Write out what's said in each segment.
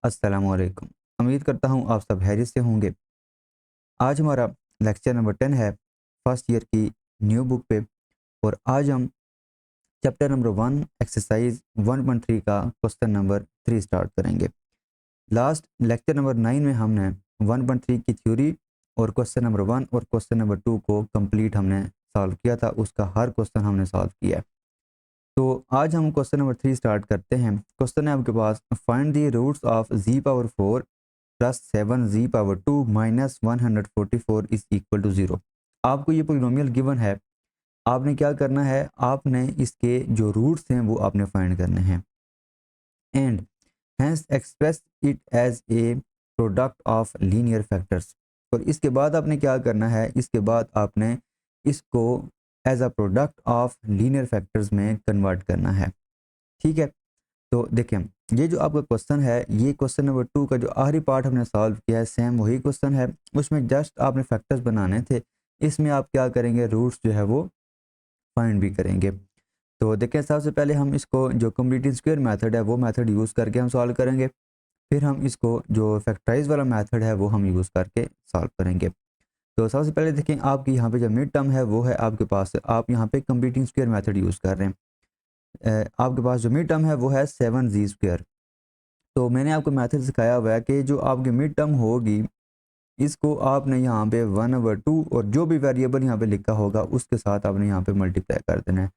अस्सलामुअलैकुम। उम्मीद करता हूँ आप सब खैरियत से होंगे। आज हमारा लेक्चर नंबर 10 है फर्स्ट ईयर की न्यू बुक पे। और आज हम चैप्टर नंबर 1 एक्सरसाइज 1.3 का क्वेश्चन नंबर 3 स्टार्ट करेंगे। लास्ट लेक्चर नंबर 9 में हमने 1.3 की थ्योरी और क्वेश्चन नंबर 1 और क्वेश्चन नंबर 2 को कंप्लीट हमने सॉल्व किया था। उसका हर क्वेश्चन हमने सॉल्व किया है। तो आज हम क्वेश्चन नंबर 3 स्टार्ट करते हैं। क्वेश्चन है आपके पास, find the roots of z⁴ plus 7z⁴ minus 144 is equal to 0। आपको ये पोलिनोमियल गिवन है। आपने क्या करना है, आपने इसके जो रूट्स हैं वो आपने फाइंड करने हैं। And hence express it as a product of linear factors. और इसके बाद आपने क्या करना है, इसके बाद आपने इसको as a product of linear factors में कन्वर्ट करना है। ठीक है, तो देखें ये जो आपका क्वेश्चन है, ये क्वेश्चन नंबर 2 का जो आखिरी पार्ट हमने सॉल्व किया है, सेम वही क्वेश्चन है। उसमें जस्ट आपने फैक्टर्स बनाने थे। इसमें आप क्या करेंगे, रूट्स जो है वो फाइंड भी करेंगे। तो देखें, सबसे पहले हम इसको जो कंप्लीटिंग स्क्वायर मेथड है वो मेथड यूज़ करके हम सॉल्व करेंगे। फिर हम इसको जो फैक्टराइज वाला मेथड है वो हम यूज़ करके सॉल्व करेंगे। तो सबसे पहले देखें, आपकी यहाँ पे जो मिड टर्म है वो है आपके पास, आप यहाँ पे कंप्लीटिंग स्क्वायर मेथड यूज़ कर रहे हैं। आपके पास जो मिड टर्म है वो है 7z²। तो मैंने आपको मेथड सिखाया हुआ है कि जो आपकी मिड टर्म होगी, इसको आपने यहाँ पे 1/2 और जो भी वेरिएबल यहाँ पे लिखा होगा उसके साथ आपने यहाँ पे मल्टीप्लाई कर देना है।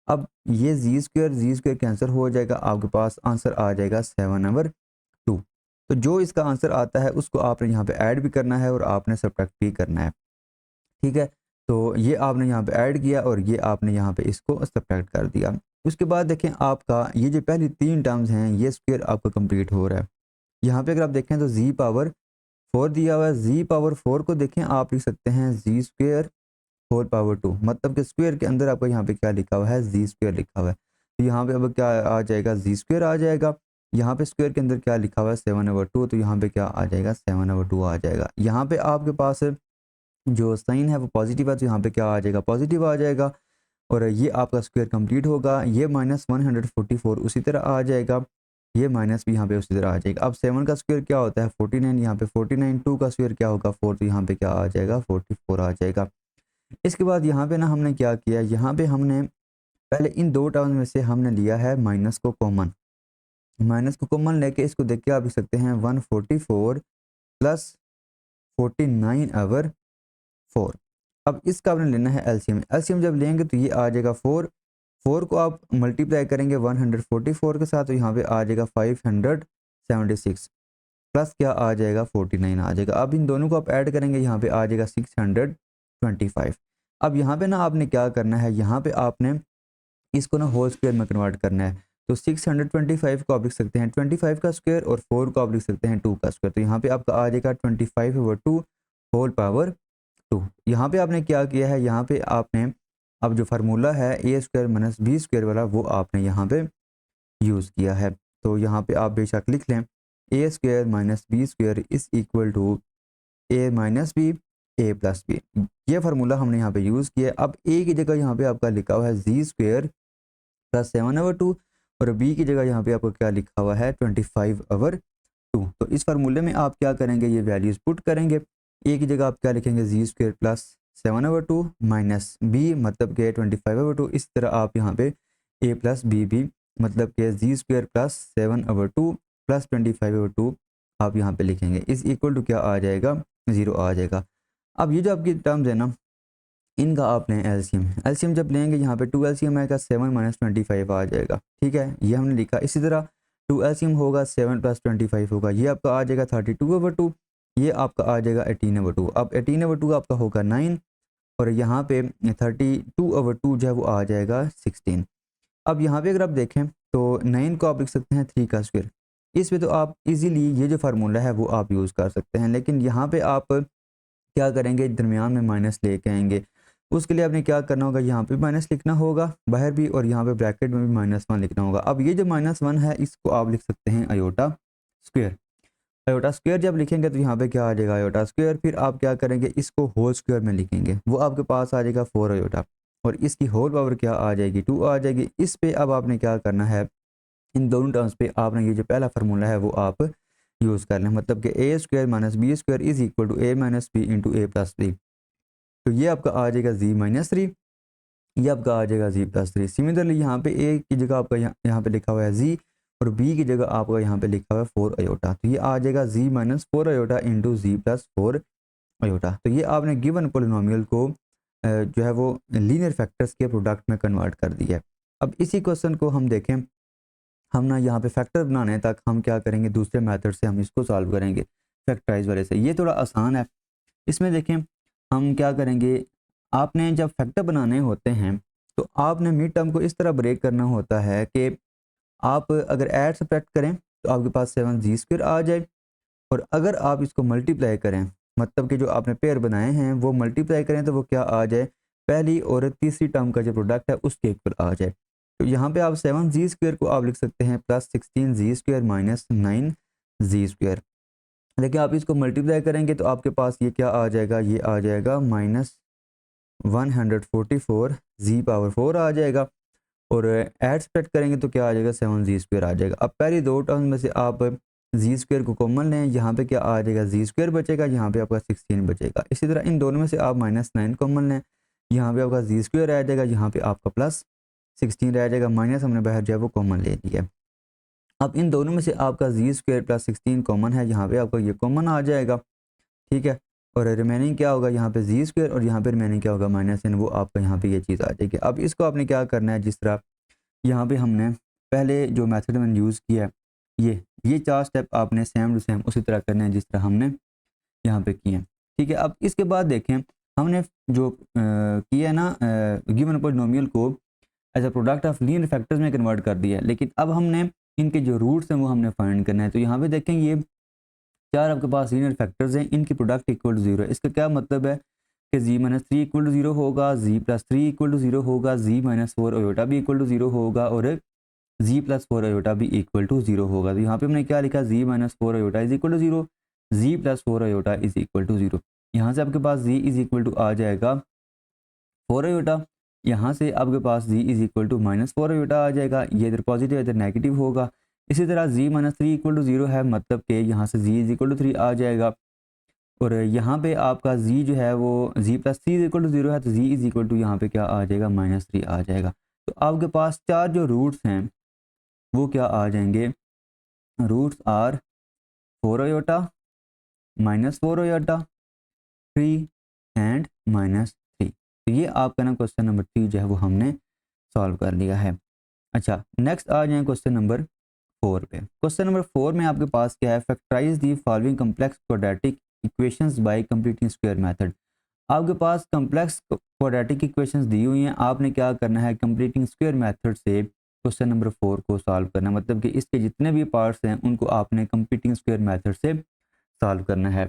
अब ये जी स्क्वायर कैंसिल हो जाएगा, आपके पास आंसर आ जाएगा 7/2। तो जो इसका आंसर आता है उसको आपने यहाँ पे ऐड भी करना है और आपने सब्ट्रैक्ट भी करना है। ठीक है, तो ये आपने यहाँ पे ऐड किया और ये आपने यहाँ पे इसको सब्ट्रैक्ट कर दिया। उसके बाद देखें, आपका ये जो पहली 3 टर्म्स हैं ये स्क्वायर आपका कंप्लीट हो रहा है। यहाँ पे अगर आप देखें तो z⁴ दिया हुआ है। z⁴ को देखें, आप लिख सकते हैं z²⁴ मतलब कि स्क्वायर के अंदर आपको यहाँ पे क्या लिखा हुआ है, z² लिखा हुआ है। तो यहाँ पे अब क्या आ जाएगा, z² आ जाएगा। यहाँ पे स्क्वायर के अंदर क्या लिखा हुआ है, 7/2, तो यहाँ पे क्या आ जाएगा, 7/2 आ जाएगा। यहाँ पे आपके पास जो साइन है वो पॉजिटिव है, तो यहाँ पे क्या आ जाएगा, पॉजिटिव आ जाएगा। और ये आपका स्क्वायर कंप्लीट होगा। ये -144 उसी तरह आ जाएगा। ये माइनस भी यहाँ पे उसी तरह आ जाएगा। अब 7 का स्क्वायर क्या होता है, 49। यहाँ पे 49, 2 का स्क्वायर क्या होगा, 4, तो यहाँ पे क्या आ जाएगा, 44 आ जाएगा। इसके बाद यहाँ पे ना हमने क्या किया, यहाँ पे हमने पहले इन दो टर्म्स में से हमने लिया है माइनस को कॉमन। माइनस को कॉमन लेके इसको देख के आप लिख सकते हैं 144 प्लस 49/4। अब इसका आपने लेना है एलसीएम। एलसीएम जब लेंगे तो ये आ जाएगा 4। 4 को आप मल्टीप्लाई करेंगे 144 के साथ, तो यहाँ पे आ जाएगा 576 प्लस क्या आ जाएगा, 49 आ जाएगा। अब इन दोनों को आप ऐड करेंगे, यहाँ पे आ जाएगा 625। अब यहाँ पे ना आपने क्या करना है, यहाँ पे आपने इसको ना होल स्क्वायर में कन्वर्ट करना है। तो 625 को आप लिख सकते हैं 25 का स्क्वायर और 4 को आप लिख सकते हैं 2 का स्क्वायर। तो यहाँ पे आपका आ जाएगा 25/2 होल पावर 2। यहाँ पे आपने क्या किया है, यहाँ पे आपने अब जो फार्मूला है a² - b² वाला वो आपने यहाँ पे यूज़ किया है। तो यहाँ पे आप बेशक लिख लें a² - b² is equal to a - b a+b। ये फार्मूला हमने यहाँ पे यूज़ किया है। अब a की जगह यहाँ पे आपका लिखा हुआ है z² प्लस 7/2 और b की जगह यहाँ पे आपको क्या लिखा हुआ है, 25/2। तो इस फार्मूले में आप क्या करेंगे, ये वैल्यूज़ पुट करेंगे। a की जगह आप क्या लिखेंगे, z² प्लस 7/2 माइनस b मतलब कि 25/2। इस तरह आप यहाँ पे a प्लस बी भी मतलब कि z² प्लस 7/2 प्लस 25/2 आप यहाँ पे लिखेंगे। इस इक्वल टू क्या आ जाएगा, 0 आ जाएगा। अब ये जो आपकी टर्म्स है ना, इनका आप लें एलसीएम। एलसीएम जब लेंगे, यहाँ पे 2 एलसीएम आएगा, 7 - 25 आ जाएगा। ठीक है, ये हमने लिखा। इसी तरह 2 एलसीएम होगा, 7 + 25 होगा, ये आपका आ जाएगा 32/2। ये आपका आ जाएगा 18/2। अब 18/2 आपका होगा 9 और यहाँ पे 32/2 जो है वो आ जाएगा 16। अब यहाँ पे अगर आप देखें तो 9 को आप लिख सकते हैं 3 का स्क्वायर। इसमें तो आप इजीली ये जो फार्मूला है वो आप यूज़ कर सकते हैं, लेकिन यहाँ पे आप क्या करेंगे, दरमियान में माइनस लेके आएंगे। उसके लिए आपने क्या करना होगा, यहाँ पे माइनस लिखना होगा बाहर भी और यहाँ पे ब्रैकेट में भी -1 लिखना होगा। अब ये जो -1 है इसको आप लिख सकते हैं आयोटा स्क्वायर। आयोटा स्क्वायर जब लिखेंगे तो यहाँ पे क्या आ जाएगा, आयोटा स्क्वायर। फिर आप क्या करेंगे, इसको होल स्क्वायर में लिखेंगे, वो आपके पास आ जाएगा 4 आयोटा और इसकी होल पावर क्या आ जाएगी, 2 आ जाएगी। इस पे अब आपने क्या करना है, इन दोनों टर्म्स पे आपने ये जो पहला फार्मूला है वो आप यूज़ कर लें, मतलब कि ए square minus B square is equal to A minus B into A plus B. तो ये आपका आ जाएगा जी माइनस 3, ये आपका आ जाएगा जी प्लस 3। सिमिलरली यहाँ पे ए की जगह आपका यहाँ पे लिखा हुआ है जी, और बी की जगह आपका यहाँ पे लिखा हुआ है 4 अयोटा। तो ये आ जाएगा जी माइनस 4 अयोटा इंटू जी प्लस 4 अयोटा। तो ये आपने गिवन पोलिनोमियल को जो है वो लीनियर फैक्टर्स के प्रोडक्ट में कन्वर्ट कर दिया है। अब इसी क्वेश्चन को हम देखें, हम ना यहाँ पे फैक्टर बनाने तक हम क्या करेंगे, दूसरे मेथड से हम इसको सॉल्व करेंगे फैक्टराइज वाले से। ये थोड़ा आसान है। इसमें देखें हम क्या करेंगे, आपने जब फैक्टर बनाने होते हैं तो आपने मिड टर्म को इस तरह ब्रेक करना होता है कि आप अगर ऐड सब्ट्रैक्ट करें तो आपके पास 7 जी स्क्वायर आ जाए, और अगर आप इसको मल्टीप्लाई करें, मतलब कि जो आपने पेयर बनाए हैं वो मल्टीप्लाई करें, तो वो क्या आ जाए, पहली और तीसरी टर्म का जो प्रोडक्ट है उसके इक्वल आ जाए। तो यहाँ पे आप 7 जी स्क्वायर को आप लिख सकते हैं प्लस 16 जी स्क्वायर माइनस 9 जी स्क्वायर। लेकिन आप इसको मल्टीप्लाई करेंगे तो आपके पास ये क्या आ जाएगा, ये आ जाएगा माइनस 144 जी पावर 4 आ जाएगा, और ऐड सब्ट्रैक्ट करेंगे तो क्या आ जाएगा, 7 जी स्क्वायर आ जाएगा। अब पहली दो टर्म में से आप जी स्क्वायर को कॉमन लें, यहाँ पे क्या आ जाएगा, जी स्क्वायर बचेगा, यहाँ पे आपका 16 बचेगा। इसी तरह इन दोनों में से आप -9 कॉमन लें, यहाँ पे आपका जी स्क्वायर रह जाएगा, यहाँ पे आपका प्लस 16 रह जाएगा, माइनस हमने बाहर जो है वो कॉमन ले लिया। अब इन दोनों में से आपका जी स्क्वायर प्लस 16 कॉमन है, यहाँ पे आपका ये कॉमन आ जाएगा, ठीक है। और रिमेनिंग क्या होगा, यहाँ पे जी स्क्वायर, और यहाँ पे रिमेनिंग क्या होगा, -n, वो आपका यहाँ पे ये चीज़ आ जाएगी। अब इसको आपने क्या करना है, जिस तरह यहाँ पे हमने पहले जो मेथड मैंने यूज़ किया है, ये 4 स्टेप आपने सेम टू सेम उसी तरह करने हैं जिस तरह हमने यहाँ पे किए हैं, ठीक है। अब इसके बाद देखें, हमने जो किया है ना गिवन पॉलिनोमियल को as a product of linear factors में कन्वर्ट कर दिया है, लेकिन अब हमने इनके जो रूट्स हैं वो हमने फाइंड करना है। तो यहाँ पे देखें ये 4 आपके पास लीनियर फैक्टर्स हैं, इनकी प्रोडक्ट इक्वल टू 0 है। इसका क्या मतलब है कि जी माइनस 3 इक्वल टू 0 होगा, जी प्लस 3 इक्वल टू 0 होगा, जी माइनस 4 अयोटा भी इक्वल टू 0 होगा, और जी प्लस 4 अयोटा भी इक्वल टू 0 होगा। तो यहाँ पे हमने क्या लिखा, G minus 4 iota is equal to 0, G plus 4 iota is equal to 0। यहाँ से आपके पास जी इज इक्वल टू आ जाएगा 4 अयोटा, यहाँ से आपके पास जी इज इक्वल टू -4 अयोटा आ जाएगा, ये इधर पॉजिटिव इधर नेगेटिव होगा। इसी तरह जी माइनस 3 इक्वल टू 0 है, मतलब कि यहाँ से जी इज इक्वल टू 3 आ जाएगा, और यहाँ पे आपका जी जो है वो जी प्लस 3 इक्वल टू 0 है, तो जी इज इक्वल टू यहाँ पे क्या आ जाएगा, -3 आ जाएगा। तो आपके पास 4 जो रूट्स हैं वो क्या आ जाएंगे, roots are 4 iota, -4 iota, 3 and -3। तो ये आपका ना क्वेश्चन नंबर 3 जो है वो हमने सॉल्व कर लिया है। अच्छा, नेक्स्ट आ जाए क्वेश्चन नंबर 4 पे। क्वेश्चन नंबर 4 में आपके पास क्या है, factorize the following complex quadratic equations by completing square method. आपके पास कम्प्लेक्स क्वाड्रेटिक इक्वेशंस दी हुई हैं, आपने क्या करना है, कंप्लीटिंग स्क्वायर मेथड से क्वेश्चन नंबर 4 को सॉल्व करना है, मतलब कि इसके जितने भी पार्ट्स हैं उनको आपने कंप्लीटिंग स्क्वायर मेथड से सॉल्व करना है।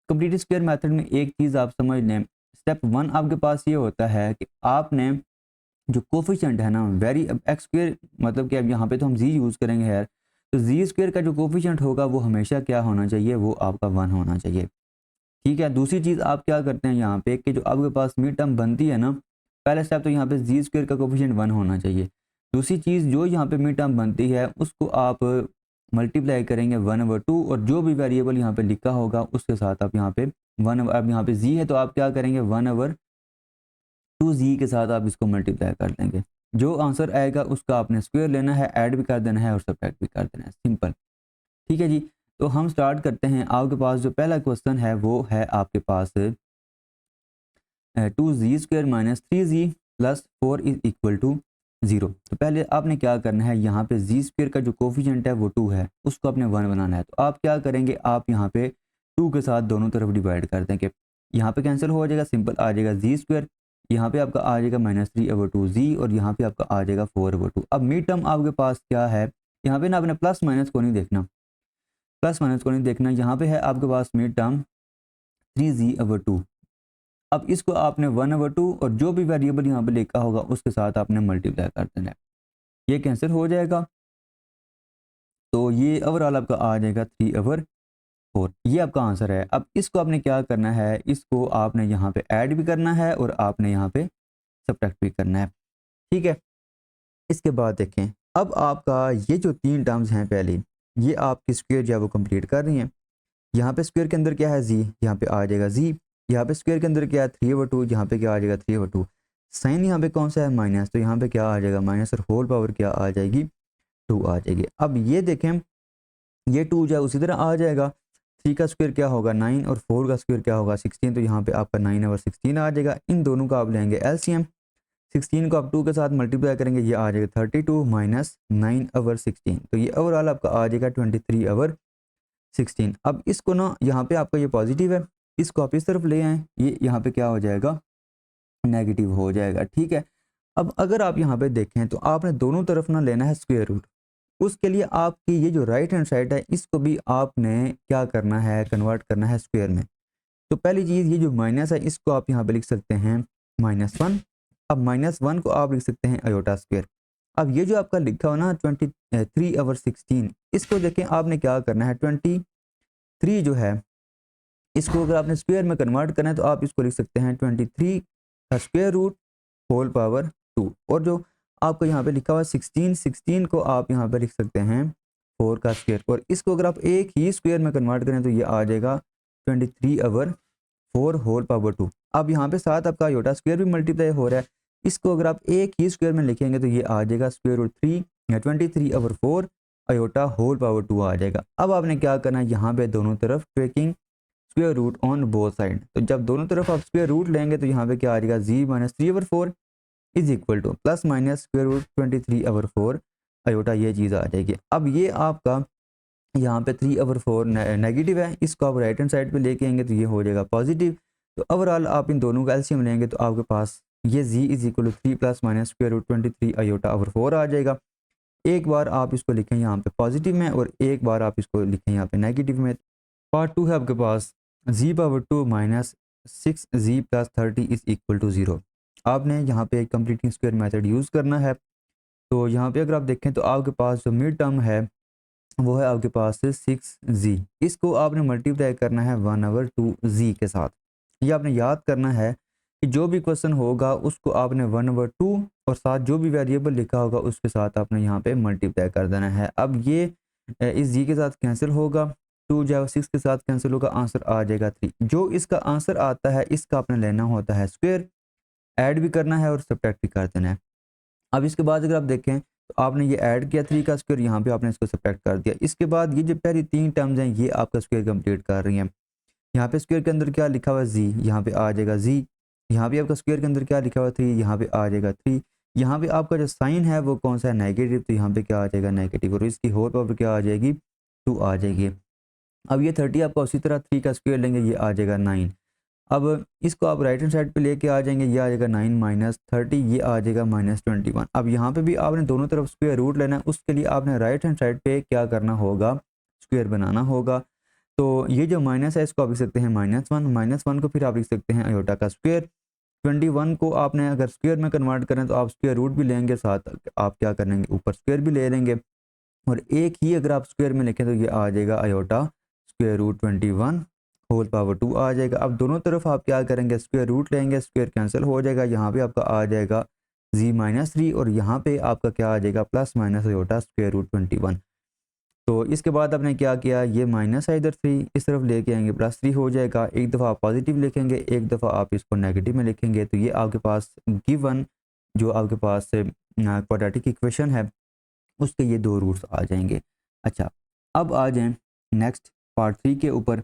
कंप्लीटिंग स्क्वायर मेथड में एक चीज़ आप समझ लें, स्टेप 1 आपके पास ये होता है कि आपने जो कोफिशिएंट है ना, वेरी एक्स स्क्वायर, मतलब कि अब यहाँ पे तो हम जी यूज़ करेंगे यार, तो जी स्क्वायर का जो कोफिशिएंट होगा वो हमेशा क्या होना चाहिए, वो आपका 1 होना चाहिए, ठीक है। दूसरी चीज़ आप क्या करते हैं यहाँ पे कि जो आपके पास मिड टर्म बनती है ना, पहला स्टेप तो यहाँ पे जी स्क्वायर का कोफिशिएंट 1 होना चाहिए। दूसरी चीज़ जो यहाँ पे मिड टर्म बनती है उसको आप मल्टीप्लाई करेंगे 1/2, और जो भी वेरिएबल यहाँ पे लिखा होगा उसके साथ आप यहाँ पे 1, अब यहाँ पे जी है तो आप क्या करेंगे 1/2 जी के साथ आप इसको मल्टीप्लाई कर देंगे। जो आंसर आएगा उसका आपने स्क्वायर लेना है, ऐड भी कर देना है और सब्ट्रैक्ट भी कर देना है, सिंपल, ठीक है जी। तो हम स्टार्ट करते हैं। आपके पास जो पहला क्वेश्चन है वो है आपके पास 2z² minus 3z plus 4 is equal to 0। तो पहले आपने क्या करना है, यहाँ पे z² का जो कोफिशिएंट है वो 2 है, उसको आपने 1 बनाना है। तो आप क्या करेंगे, आप यहाँ पे 2 के साथ दोनों तरफ डिवाइड कर देंगे, यहाँ पे कैंसिल हो जाएगा, सिंपल आ जाएगा z², यहाँ पे आपका आ जाएगा -3/2z, और यहाँ पे आपका आ जाएगा 4/2। अब मिड टर्म आपके पास क्या है, यहाँ पे ना आपने प्लस माइनस को नहीं देखना, प्लस माइनस को नहीं देखना, यहाँ पे है आपके पास मिड टर्म 3z/2। अब इसको आपने 1/2 और जो भी वेरिएबल यहाँ पे लिखा होगा उसके साथ आपने मल्टीप्लाई कर देना है, ये कैंसिल हो जाएगा, तो ये ओवरऑल आपका आ जाएगा 3/4। ये आपका आंसर है। अब इसको आपने क्या करना है, इसको आपने यहाँ पे ऐड भी करना है और आपने यहाँ पे सब्ट्रैक्ट भी करना है, ठीक है। इसके बाद देखें, अब आपका ये जो 3 टर्म्स हैं पहली, ये आपकी स्क्वायर जो है वो कंप्लीट कर रही हैं। यहाँ पे स्क्वायर के अंदर क्या है जी, यहाँ पे आ जाएगा जी। यहाँ पे स्क्वायर के अंदर क्या है 3/2, यहाँ पे क्या आ जाएगा 3/2। साइन यहाँ पे कौन सा है माइनस, तो यहाँ पे क्या आ जाएगा माइनस और होल पावर क्या आ जाएगी 2 आ जाएगी। अब ये देखें ये 2 जो है उसी तरह आ जाएगा। 3 का स्क्वायर क्या होगा 9 और 4 का स्क्वायर क्या होगा 16, तो यहाँ पे आपका 9 और 16 आ जाएगा। इन दोनों का आप लेंगे एलसीएम। 16 को आप 2 के साथ मल्टीप्लाई करेंगे, ये आ जाएगा 32 माइनस 9/16, तो ये ओवरऑल आपका आ जाएगा 23/16। अब इसको ना यहाँ पे आपका ये पॉजिटिव है, इसको आप इस तरफ ले आएँ, ये यहाँ पे क्या हो जाएगा नेगेटिव हो जाएगा, ठीक है। अब अगर आप यहाँ पे देखें तो आपने दोनों तरफ ना लेना है स्क्वायर रूट। उसके लिए आपकी ये जो राइट हैंड साइड है इसको भी आपने क्या करना है कन्वर्ट करना है स्क्वायर में। तो पहली चीज़ ये जो माइनस है इसको आप यहाँ पे लिख सकते हैं -1। अब -1 को आप लिख सकते हैं अयोटा स्क्वायर। अब ये जो आपका लिखा हो ना 23/16, इसको देखें आपने क्या करना है 23 जो है इसको अगर आपने स्क्वायर में कन्वर्ट करना है तो आप इसको लिख सकते हैं 23 का स्क्वायर रूट होल पावर 2। और जो आपको यहाँ पे लिखा हुआ है 16 को आप यहाँ पे लिख सकते हैं 4 का स्क्वायर। और इसको अगर आप एक ही स्क्वायर में कन्वर्ट करें तो ये आ जाएगा 23/4 होल पावर 2। अब यहाँ पे साथ आपका योटा स्क्वायर भी मल्टीप्लाई हो रहा है, इसको अगर आप एक ही स्क्वायर में लिखेंगे तो ये आ जाएगा स्क्वायर रूट 3 या 23/4 अयोटा होल पावर 2 आ जाएगा। अब आपने क्या करना है यहाँ पे दोनों तरफ taking square root on both side. तो जब दोनों तरफ आप स्क्वायर रूट लेंगे तो यहाँ पे क्या आ जाएगा z-3/4 is equal to plus minus square root 23/4 iota, ये चीज़ आ जाएगी। अब ये आपका यहाँ पे 3/4 नेगेटिव है, इसको आप राइट हैंड साइड पे लेके आएंगे तो ये हो जाएगा पॉजिटिव। तो ओवरऑल आप इन दोनों का एलसीएम लेंगे तो आपके पास ये z is equal to 3 plus minus square root 23 iota आ जाएगा। एक बार आप इसको लिखें यहाँ पे पॉजिटिव में और एक बार आप इसको लिखें यहाँ पे नेगेटिव में। पार्ट 2 है आपके पास z/2 minus 6z plus 30 is equal to 0। आपने यहाँ पे कंप्लीटिंग स्क्वायर मेथड यूज़ करना है। तो यहाँ पे अगर आप देखें तो आपके पास जो मिड टर्म है वो है आपके पास 6z, इसको आपने मल्टीप्लाई करना है 1/2z के साथ। ये आपने याद करना है कि जो भी क्वेश्चन होगा उसको आपने 1/2 और साथ जो भी वेरिएबल लिखा होगा उसके साथ आपने यहाँ पे मल्टीप्लाई कर देना है। अब ये इस जी के साथ कैंसिल होगा, 2 जो 6 के साथ कैंसिल होगा, आंसर आ जाएगा 3। जो इसका आंसर आता है इसका आपने लेना होता है स्क्वायर, ऐड भी करना है और सब्ट्रैक्ट भी कर देना है। अब इसके बाद अगर आप देखें तो आपने ये ऐड किया 3 का स्क्वायर, यहाँ पे आपने इसको सब्ट्रैक्ट कर दिया। इसके बाद ये जो पहली 3 टर्म्स हैं ये आपका स्क्वायर कंप्लीट कर रही हैं। यहाँ पे स्क्वायर के अंदर क्या लिखा हुआ है जी, यहाँ पे आ जाएगा जी। यहाँ पे आपका स्क्वायर के अंदर क्या लिखा हुआ है 3, यहाँ पे आ जाएगा 3। यहाँ पे आपका जो साइन है वो कौन सा है नेगेटिव, तो यहाँ पे क्या आ जाएगा नेगेटिव और इसकी होल पावर क्या आ जाएगी 2 आ जाएगी। अब ये 30 आपका उसी तरह 3 का स्क्वायर लेंगे, ये आ जाएगा 9। अब इसको आप राइट हैंड साइड पे लेके आ जाएंगे, ये आ जाएगा 9 माइनस 30, ये आ जाएगा -21। अब यहाँ पे भी आपने दोनों तरफ स्क्वायर रूट लेना है, उसके लिए आपने राइट हैंड साइड पे क्या करना होगा स्क्वायर बनाना होगा। तो ये जो माइनस है इसको आप लिख सकते हैं -1 को फिर आप लिख सकते हैं अयोटा का स्क्वायर। 21 को आपने अगर स्क्वायर में कन्वर्ट करें तो आप स्क्वायर रूट भी लेंगे, साथ आप क्या करेंगे ऊपर स्क्वायर भी ले लेंगे। और एक ही अगर आप स्क्वायर में लिखें तो ये आ जाएगा iota square root 21 whole power 2 आ जाएगा। अब दोनों तरफ आप क्या करेंगे स्क्वायर रूट लेंगे, स्क्वायर कैंसिल हो जाएगा, यहाँ पे आपका आ जाएगा z-3 और यहाँ पे आपका क्या आ जाएगा plus minus iota square root 21। तो इसके बाद आपने क्या किया, ये माइनस है इधर 3 इस तरफ लेके आएंगे +3 हो जाएगा। एक दफ़ा आप पॉजिटिव लिखेंगे, एक दफ़ा आप इसको नेगेटिव में लिखेंगे, तो ये आपके पास गिवन जो आपके पास क्वाड्रेटिक इक्वेशन है उसके ये 2 रूट्स आ जाएंगे। अच्छा, अब आ जाएं नेक्स्ट पार्ट 3 के ऊपर।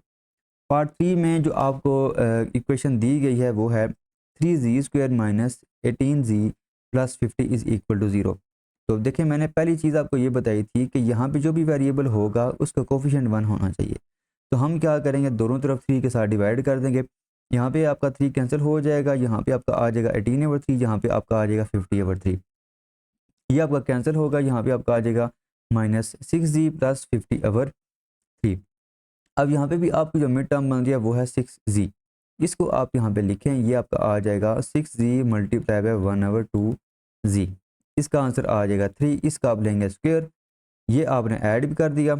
पार्ट 3 में जो आपको इक्वेशन दी गई है वो है 3z² minus 18z plus 50 is equal to 0। तो देखिए मैंने पहली चीज़ आपको ये बताई थी कि यहाँ पे जो भी वेरिएबल होगा उसका कोफिशिएंट 1 होना चाहिए। तो हम क्या करेंगे दोनों तरफ 3 के साथ डिवाइड कर देंगे, यहाँ पे आपका 3 कैंसिल हो जाएगा, यहाँ पे आपका आ जाएगा 18/3, यहाँ पे आपका आ जाएगा 50/3, ये आपका कैंसिल होगा, यहाँ पे आपका आ जाएगा -6z प्लस 50/3। अब यहाँ पे भी आपकी जो मिड टर्म बन गया वो है 6z, इसको आप यहाँ पे लिखें, ये आपका आ जाएगा 6z मल्टीप्लाई बाय 1/2z, इसका आंसर आ जाएगा 3। इसका आप लेंगे स्क्वायर, ये आपने ऐड भी कर दिया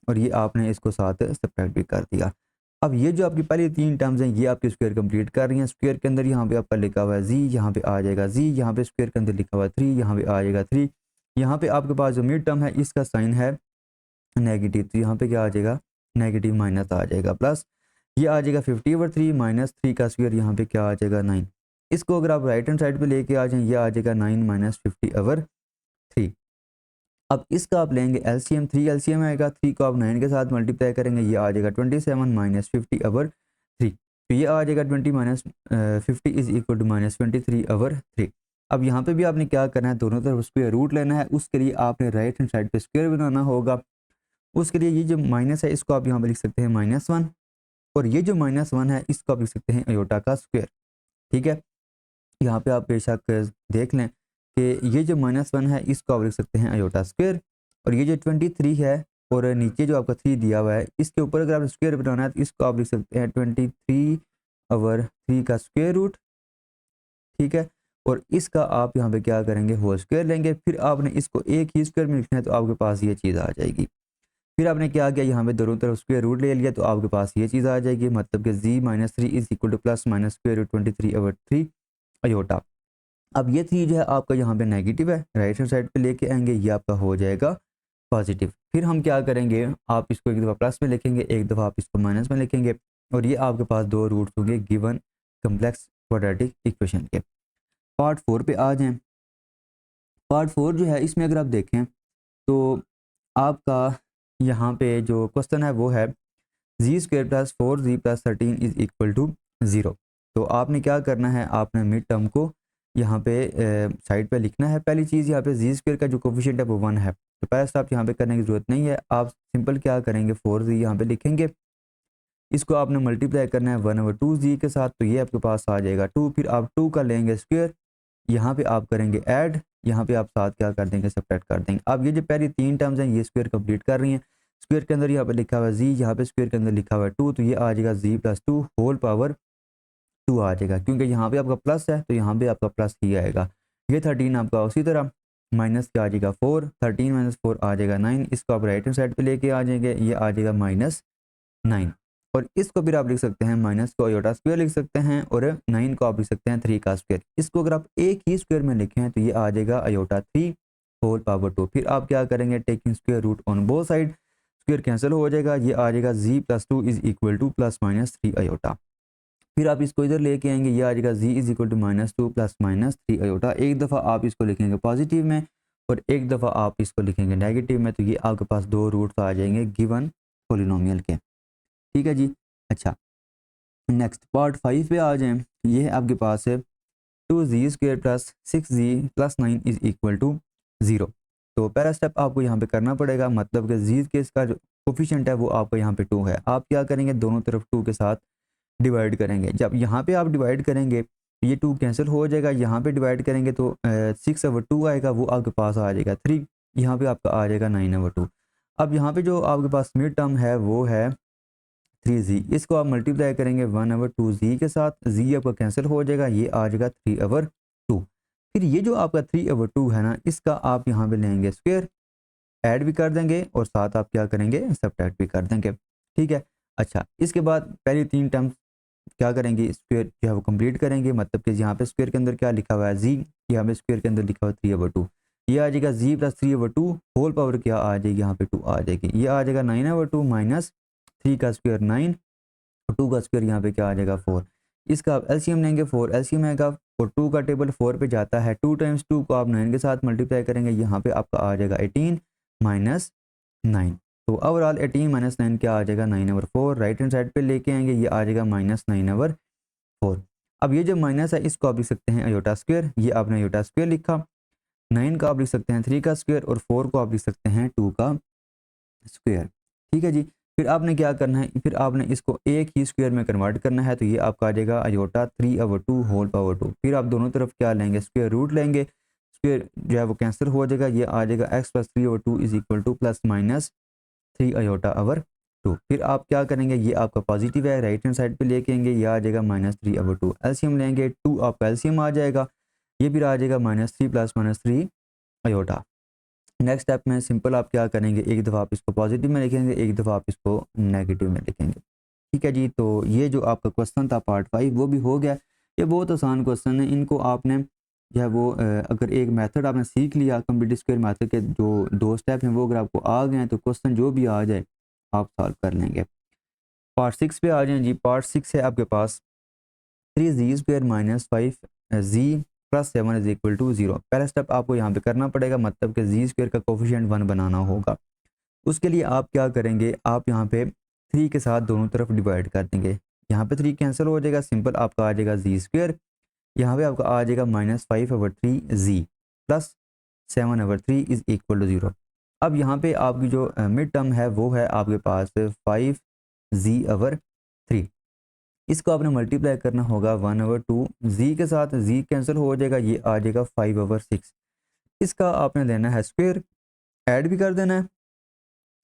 और ये आपने इसको साथ सब्ट्रैक्ट भी कर दिया। अब ये जो आपकी पहली 3 टर्म्स हैं ये आपकी स्क्वायर कंप्लीट कर रही हैं। स्क्वायर के अंदर यहाँ पे आपका लिखा हुआ है z, यहाँ पे आ जाएगा z, यहाँ पे स्क्वायर के अंदर लिखा हुआ है 3, यहाँ पे आ जाएगा 3। यहाँ पे आपके पास जो मिड टर्म है इसका साइन है नेगेटिव, तो यहाँ पे क्या आ जाएगा नेगेटिव माइनस आ जाएगा, प्लस ये आ जाएगा 50/3 माइनस 3 का स्क्वायर, यहाँ पे क्या आ जाएगा 9। इसको अगर आप राइट हैंड साइड पे लेके आ जाएं, ये आ जाएगा 9 माइनस 50/3। अब इसका आप लेंगे एलसीएम, 3 एलसीएम आएगा, 3 को आप 9 के साथ मल्टीप्लाई करेंगे, ये आ जाएगा 27 माइनस 50/3। तो ये आ जाएगा 20 minus 50 is equal to minus 23/3। अब यहाँ पे भी आपने क्या करना है, दोनों तरफ स्क्वायर रूट लेना है। उसके लिए आपने राइट हैंड साइड पे स्क्वायर बनाना होगा। उसके लिए ये जो माइनस है इसको आप यहाँ पे लिख सकते हैं -1, और ये जो -1 है इसको आप लिख सकते हैं अयोटा का स्क्वायर। ठीक है, यहाँ पे आप बेशक देख लें कि ये जो -1 है इसको आप लिख सकते हैं अयोटा स्क्वायर, और ये जो 23 है और नीचे जो आपका 3 दिया हुआ है इसके ऊपर अगर आप स्क्वायर बनाना है तो इसको आप लिख सकते हैं 23/3 का स्क्वायर रूट। ठीक है, और इसका आप यहाँ पे क्या करेंगे, होल स्क्वायर लेंगे। फिर आपने इसको एक ही स्क्वायर में लिखना है तो आपके पास ये चीज़ आ जाएगी। फिर आपने क्या किया, यहाँ पे दोनों तरफ स्क्वायर रूट ले लिया तो आपके पास ये चीज़ आ जाएगी, मतलब कि z-3 is equal to plus minus square root 23/3 iota. अब ये 3 जो है आपका यहाँ पे नेगेटिव है, राइट हैंड साइड पे लेके आएंगे, ये आपका हो जाएगा पॉजिटिव। फिर हम क्या करेंगे, आप इसको एक दफ़ा प्लस में लिखेंगे, एक दफ़ा आप इसको माइनस में लिखेंगे, और ये आपके पास दो रूट्स होंगे गिवन कम्प्लेक्स क्वाड्रेटिक इक्वेशन के। पार्ट 4 पे आ जाएं। पार्ट 4 जो है इसमें अगर आप देखें तो आपका यहाँ पे जो क्वेश्चन है वो है z² + 4z + 13 is equal to 0। तो आपने क्या करना है, आपने मिड टर्म को यहाँ पे साइड पे लिखना है। पहली चीज़ यहाँ पे z² का जो कोफिशिएंट है वो 1 है, तो पहले स्टेप यहाँ पे करने की ज़रूरत नहीं है। आप सिंपल क्या करेंगे, 4z यहाँ पे लिखेंगे, इसको आपने मल्टीप्लाई करना है 1/2z के साथ, तो ये आपके पास आ जाएगा 2। फिर आप 2 का लेंगे स्क्वायर, यहाँ पे आप करेंगे ऐड, यहाँ पे आप साथ क्या कर देंगे, सब्ट्रैक्ट कर देंगे। अब ये जो पहली 3 टर्म्स हैं ये स्क्वायर कंप्लीट कर रही हैं। स्क्वायर के अंदर यहाँ पे लिखा हुआ है z, यहाँ पे स्क्वायर के अंदर लिखा हुआ है 2, तो ये आ जाएगा z + 2 होल पावर 2 आ जाएगा, क्योंकि यहाँ पे आपका प्लस है तो यहाँ पे आपका प्लस ही आएगा। ये 13 आपका उसी तरह माइनस क्या आ जाएगा 4, 13 - 4 आ जाएगा 9। इसको आप राइट हैंड साइड पे लेके आ जाएंगे, ये आ जाएगा -9। और इसको फिर आप लिख सकते हैं, माइनस को अयोटा स्क्वायर लिख सकते हैं, और 9 को आप लिख सकते हैं 3 का स्क्वायर। इसको अगर आप एक ही स्क्वायर में लिखें तो ये आ जाएगा अयोटा 3 होल पावर 2। फिर आप क्या करेंगे, taking square root on both side, square cancel हो जाएगा, ये आ जाएगा z + 2 is equal to +-3 iota. फिर आप इसको इधर लेके आएंगे, ये आ जाएगा z is equal to -2 +-3 iota. एक दफ़ा आप इसको लिखेंगे पॉजिटिव में और एक दफ़ा आप इसको लिखेंगे नेगेटिव में, तो ये आपके पास दो रूट्स आ जाएंगे गिवन पॉलिनोमियल के। ठीक है जी। अच्छा, नेक्स्ट पार्ट 5 पे आ जाएं। ये है आपके पास है 2z² + 6z + 9 is equal to 0। तो पहला स्टेप आपको यहाँ पे करना पड़ेगा, मतलब कि z के इसका जो कोफिशिएंट है वो आपका यहाँ पे 2 है। आप क्या करेंगे, दोनों तरफ 2 के साथ डिवाइड करेंगे। जब यहाँ पे आप डिवाइड करेंगे ये 2 कैंसिल हो जाएगा, यहाँ पे डिवाइड करेंगे तो 6/2 आएगा, वो आपके पास आ जाएगा 3, यहाँ पे आपका आ जाएगा 9/2। अब यहाँ पे जो आपके पास मिड टर्म है वो है 3z, इसको आप मल्टीप्लाई करेंगे 1/2z के साथ, z आपका कैंसिल हो जाएगा, ये आ जाएगा 3/2। फिर ये जो आपका 3/2 है ना, इसका आप यहाँ पे लेंगे स्क्वायर, ऐड भी कर देंगे और साथ आप क्या करेंगे, सब्ट्रैक्ट भी कर देंगे। ठीक है। अच्छा, इसके बाद पहली 3 टर्म्स क्या करेंगे, स्क्वायर जो है वो कंप्लीट करेंगे, मतलब कि यहाँ पे स्क्वायर के अंदर क्या लिखा हुआ है z, यहाँ पे स्क्वायर के अंदर लिखा हुआ है 3/2, ये आ जाएगा z + 3/2 होल पावर क्या आ जाएगी, यहाँ पे 2 आ जाएगी, ये आ जाएगा 9/2 माइनस 3 का स्क्वायर 9, और 2 का स्क्वायर यहाँ पे क्या आ जाएगा 4। इसका आप एलसीएम लेंगे, 4 एलसीएम आएगा, और 2 का टेबल 4 पे जाता है, 2 × 2 को आप 9 के साथ मल्टीप्लाई करेंगे, यहाँ पे आपका आ जाएगा 18 - 9। तो ओवरऑल 18 - 9 क्या आ जाएगा 9/4। राइट हैंड साइड पे लेके आएंगे, ये आ जाएगा -9/4। अब ये जो माइनस है इसको आप लिख सकते हैं अयोटा स्क्वायर, ये आपने अयोटा स्क्वायर लिखा, 9 का आप लिख सकते हैं 3 का स्क्वायर, और 4 को आप लिख सकते हैं 2 का स्क्वायर। ठीक है जी। फिर आपने क्या करना है, फिर आपने इसको एक ही स्क्वायर में कन्वर्ट करना है, तो ये आपका आ जाएगा अयोटा 3/2 होल पावर 2। फिर आप दोनों तरफ क्या लेंगे, स्क्वायर रूट लेंगे, स्क्वायर जो है वो कैंसिल हो जाएगा, ये आ जाएगा x + 3/2 इज इक्वल टू +-3 अयोटा/2। फिर आप क्या करेंगे, ये आपका पॉजिटिव है, राइट हैंड साइड पे लेके आएंगे, ये आ जाएगा -3/2। एलसीएम लेंगे, 2 आपका एलसीएम आ जाएगा, ये फिर आ जाएगा -3 + -3 अयोटा। नेक्स्ट स्टेप में सिंपल आप क्या करेंगे, एक दफ़ा आप इसको पॉजिटिव में लिखेंगे, एक दफ़ा आप इसको नेगेटिव में लिखेंगे। ठीक है जी। तो ये जो आपका क्वेश्चन था पार्ट 5 वो भी हो गया। ये बहुत आसान क्वेश्चन है, इनको आपने जो है वो अगर एक मेथड आपने सीख लिया कंप्लीट स्क्वायर मेथड के जो 2 स्टेप हैं वो अगर आपको आ गए हैं तो क्वेश्चन जो भी आ जाए आप सॉल्व कर लेंगे। पार्ट 6 पे आ जाएँ जी। पार्ट 6 है आपके पास 3z² minus 5z plus 7 is equal to 0। पहला स्टेप आपको यहाँ पे करना पड़ेगा, मतलब कि z² का कोफिशिएंट 1 बनाना होगा। उसके लिए आप क्या करेंगे, आप यहाँ पे 3 के साथ दोनों तरफ डिवाइड कर देंगे। यहाँ पे 3 कैंसिल हो जाएगा, सिंपल आपका आ जाएगा z²। यहाँ पे आपका आ जाएगा -5/3z plus 7/3 is equal to 0। अब यहाँ पे आपकी जो मिड टर्म है वो है आपके पास 5z/3। इसको आपने मल्टीप्लाई करना होगा 1/2 z के साथ, z कैंसिल हो जाएगा, ये आ जाएगा 5/6। इसका आपने लेना है स्क्वायर, ऐड भी कर देना है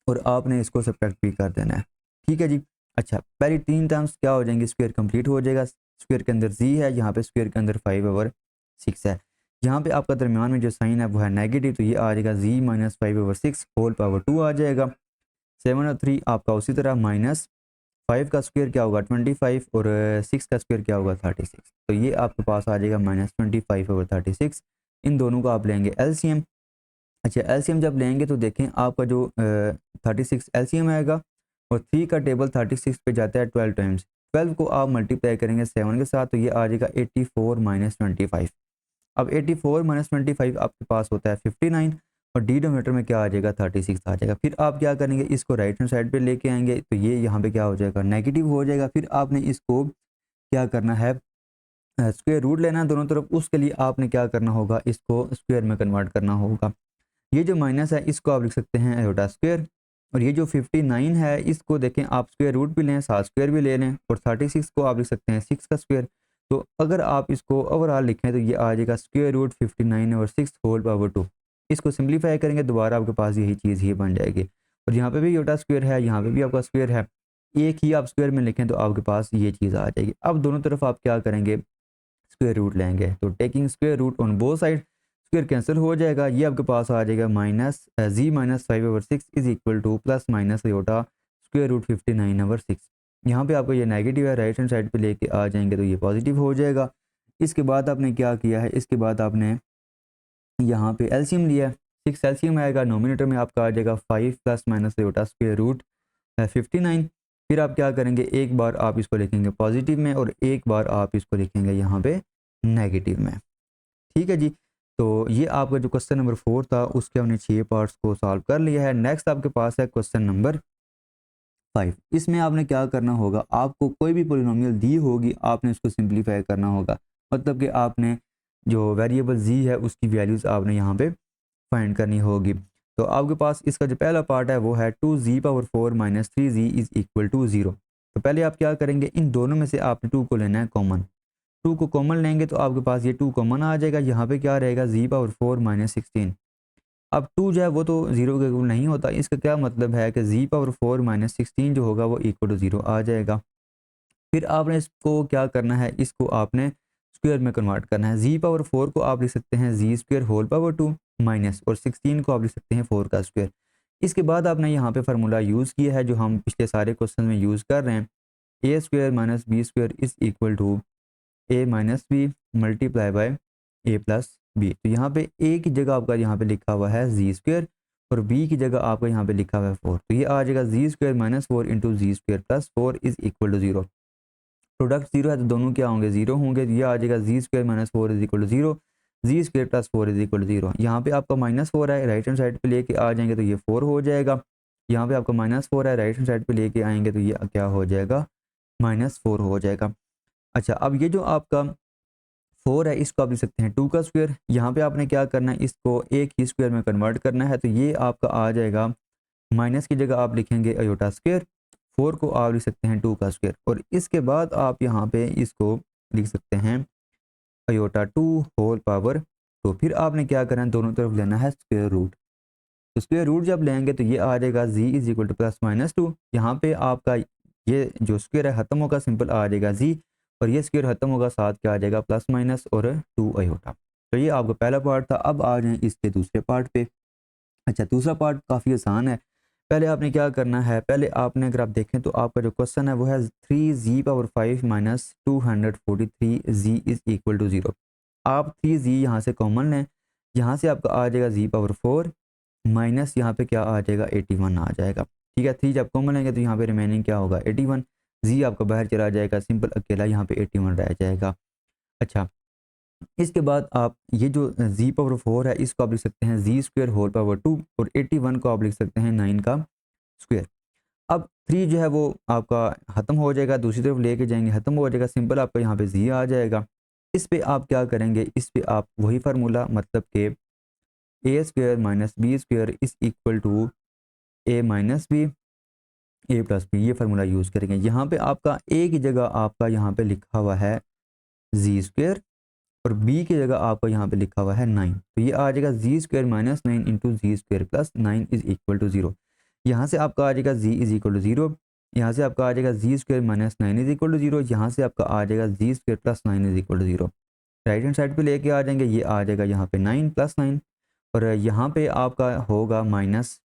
और आपने इसको सब्ट्रैक्ट भी कर देना है। ठीक है जी। अच्छा, पहली 3 टर्म्स क्या हो जाएंगी, स्क्वायर कंप्लीट हो जाएगा। स्क्वायर के अंदर z है, यहाँ पे स्क्वायर के अंदर 5/6 है। यहाँ पे आपका दरमियान में जो साइन है वो है नेगेटिव, तो ये आ जाएगा z माइनस 5/6 होल पावर 2 आ जाएगा। 7/3 आपका उसी तरह माइनस 5 का स्क्वायर क्या होगा 25 और 6 का स्क्वायर क्या होगा 36। तो ये आपके पास आ जाएगा -25/36। इन दोनों का आप लेंगे एलसीएम। अच्छा, एलसीएम जब लेंगे तो देखें आपका जो 36 एलसीएम आएगा और 3 का टेबल 36 पे जाता है 12 टाइम्स। 12 को आप मल्टीप्लाई करेंगे 7 के साथ, तो ये आ जाएगा 84 माइनस 25। अब 84 माइनस 25 आपके पास होता है 59 और डिनोमिनेटर में क्या आ जाएगा 36 आ जाएगा। फिर आप क्या करेंगे, इसको राइट हैंड साइड पे लेके आएंगे, तो ये यहाँ पे क्या हो जाएगा नेगेटिव हो जाएगा। फिर आपने इसको क्या करना है, स्क्वायर रूट लेना है दोनों तरफ। उसके लिए आपने क्या करना होगा, इसको स्क्वायर में कन्वर्ट करना होगा। ये जो माइनस है इसको आप लिख सकते हैं आयोटा स्क्वायर, और ये जो 59 है इसको देखें आप स्क्वायर रूट भी लें साथ स्क्वायर भी ले लें, और 36 को आप लिख सकते हैं 6 का स्क्वायर। तो अगर आप इसको ओवरऑल लिखें तो ये आ जाएगा स्क्वायर रूट 59 और 6 होल पावर 2। इसको सिंप्लीफाई करेंगे दोबारा आपके पास यही चीज़ ही बन जाएगी। और यहाँ पे भी आयोटा स्क्वायर है, यहाँ पे भी आपका स्क्वायर है, एक ही आप स्क्वायर में लिखें तो आपके पास ये चीज़ आ जाएगी। अब दोनों तरफ आप क्या करेंगे, स्क्वायर रूट लेंगे, तो taking square root on both side, square cancel हो जाएगा, ये आपके पास आ जाएगा minus z minus 5/6 is equal to plus minus iota square root 59/6। यहाँ पे आपको ये नेगेटिव है, राइट हैंड साइड पे लेके आ जाएंगे तो ये पॉजिटिव हो जाएगा। इसके बाद आपने क्या किया है, इसके बाद आपने यहाँ पे एलसीएम लिया है, 6 एलसीएम आएगा, नोमिनेटर में आपका आ जाएगा 5 plus minus iota square root 59। फिर आप क्या करेंगे, एक बार आप इसको लिखेंगे पॉजिटिव में और एक बार आप इसको लिखेंगे यहाँ पे नेगेटिव में। ठीक है जी। तो ये आपका जो क्वेश्चन नंबर 4 था उसके हमने 6 पार्ट्स को सॉल्व कर लिया है। नेक्स्ट आपके पास है क्वेश्चन नंबर 5। इसमें आपने क्या करना होगा, आपको कोई भी पोलिनोमियल दी होगी आपने उसको सिंप्लीफाई करना होगा, मतलब कि आपने जो वेरिएबल z है उसकी वैल्यूज़ आपने यहाँ पे फाइंड करनी होगी। तो आपके पास इसका जो पहला पार्ट है वो है 2z⁴ minus 3z is equal to 0। तो पहले आप क्या करेंगे, इन दोनों में से आपने 2 को लेना है कॉमन। 2 को कॉमन लेंगे तो आपके पास ये 2 कॉमन आ जाएगा, यहाँ पे क्या रहेगा z⁴ माइनस 16। अब 2 जो है वो तो 0 के इक्वल नहीं होता, इसका क्या मतलब है कि z⁴ माइनस 16 जो होगा वो इक्वल टू 0 आ जाएगा। फिर आपने इसको क्या करना है, इसको आपने स्क्वायर में कन्वर्ट करना है। z⁴ को आप लिख सकते हैं z² होल पावर 2 माइनस, और 16 को आप लिख सकते हैं 4 का स्क्वायर। इसके बाद आपने यहाँ पे फार्मूला यूज़ किया है जो हम पिछले सारे क्वेश्चन में यूज़ कर रहे हैं, a² minus b² is equal to a minus b multiply by a plus B. तो यहाँ पे a की जगह आपका यहाँ पे लिखा हुआ है z² और b की जगह आपका यहाँ पे लिखा हुआ है 4। तो ये आ जाएगा z² minus 4 into z² plus 4 is equal to 0। Product 0 है तो दोनों क्या होंगे, 0 होंगे। तो ये आ जाएगा z² minus 4 is equal to 0, z² plus 4 is equal to 0। यहाँ पे आपका -4 है, राइट हैंड साइड पे लेके आ जाएंगे तो ये 4 हो जाएगा। यहाँ पे आपका -4 है, राइट हैंड साइड पे लेके आएंगे तो ये क्या हो जाएगा, -4 हो जाएगा। अच्छा, अब ये जो आपका 4 है इसको आप लिख सकते हैं 2 का स्क्वायर। यहाँ पे आपने क्या करना है, इसको एक ही स्क्वायर में कन्वर्ट करना है, तो ये आपका आ जाएगा, माइनस की जगह आप लिखेंगे आयोटा स्क्वायर, 4 को आप लिख सकते हैं 2 का स्क्वायर, और इसके बाद आप यहाँ पे इसको लिख सकते हैं आयोटा 2 होल पावर। तो फिर आपने क्या करना है, दोनों तरफ लेना है स्क्वायर रूट। तो स्क्वायर रूट जब लेंगे तो ये आ जाएगा z is equal to plus minus 2। यहाँ पे आपका ये जो स्क्वायर है खत्म होगा, सिंपल आ जाएगा z, और ये स्क्वायर खत्म होगा साथ क्या आ जाएगा प्लस माइनस और 2 आयोटा। तो ये आपका पहला पार्ट था। अब आ जाए इसके दूसरे पार्ट पे। अच्छा, दूसरा पार्ट काफ़ी आसान है। पहले आपने क्या करना है, पहले आपने अगर आप देखें तो आपका जो क्वेश्चन है वो है 3z⁵ minus 243z is equal to 0। आप 3z यहाँ से कॉमन लें, यहाँ से आपका आ जाएगा z पावर 4 माइनस यहाँ पे क्या आ जाएगा 81 आ जाएगा। ठीक है, 3 जब कॉमन लेंगे तो यहाँ पे रिमेनिंग क्या होगा 81, z आपका बाहर चला जाएगा, सिंपल अकेला यहाँ पे 81 रह जाएगा। अच्छा, इसके बाद आप ये जो z पावर 4 है इसको आप लिख सकते हैं z स्क्वायर होल पावर 2 और 81 को आप लिख सकते हैं 9 का स्क्वायर। अब 3 जो है वो आपका ख़त्म हो जाएगा, दूसरी तरफ लेके जाएंगे ख़त्म हो जाएगा, सिंपल आपका यहाँ पे z आ जाएगा। इस पे आप क्या करेंगे, इस पे आप वही फार्मूला मतलब कि ए square minus B square is equal to A minus B A plus B, ये फार्मूला यूज़ करेंगे। यहाँ पे आपका ए की जगह आपका यहाँ पे लिखा हुआ है जी स्क्वायर और बी की जगह आपको यहाँ पे लिखा हुआ है 9, तो ये आ जाएगा जी square minus 9 into ji square plus 9 is equal to 0। यहाँ से आपका आ जाएगा जी इज इक्वल टू 0, यहाँ से आपका आ जाएगा जी square minus 9 is equal to 0, यहाँ से आपका आ जाएगा जी square plus 9 is equal to 0। Right hand side पे लेके आ जाएंगे, ये आ जाएगा यहाँ पे 9 प्लस 9 और यहाँ पे आपका होगा माइनस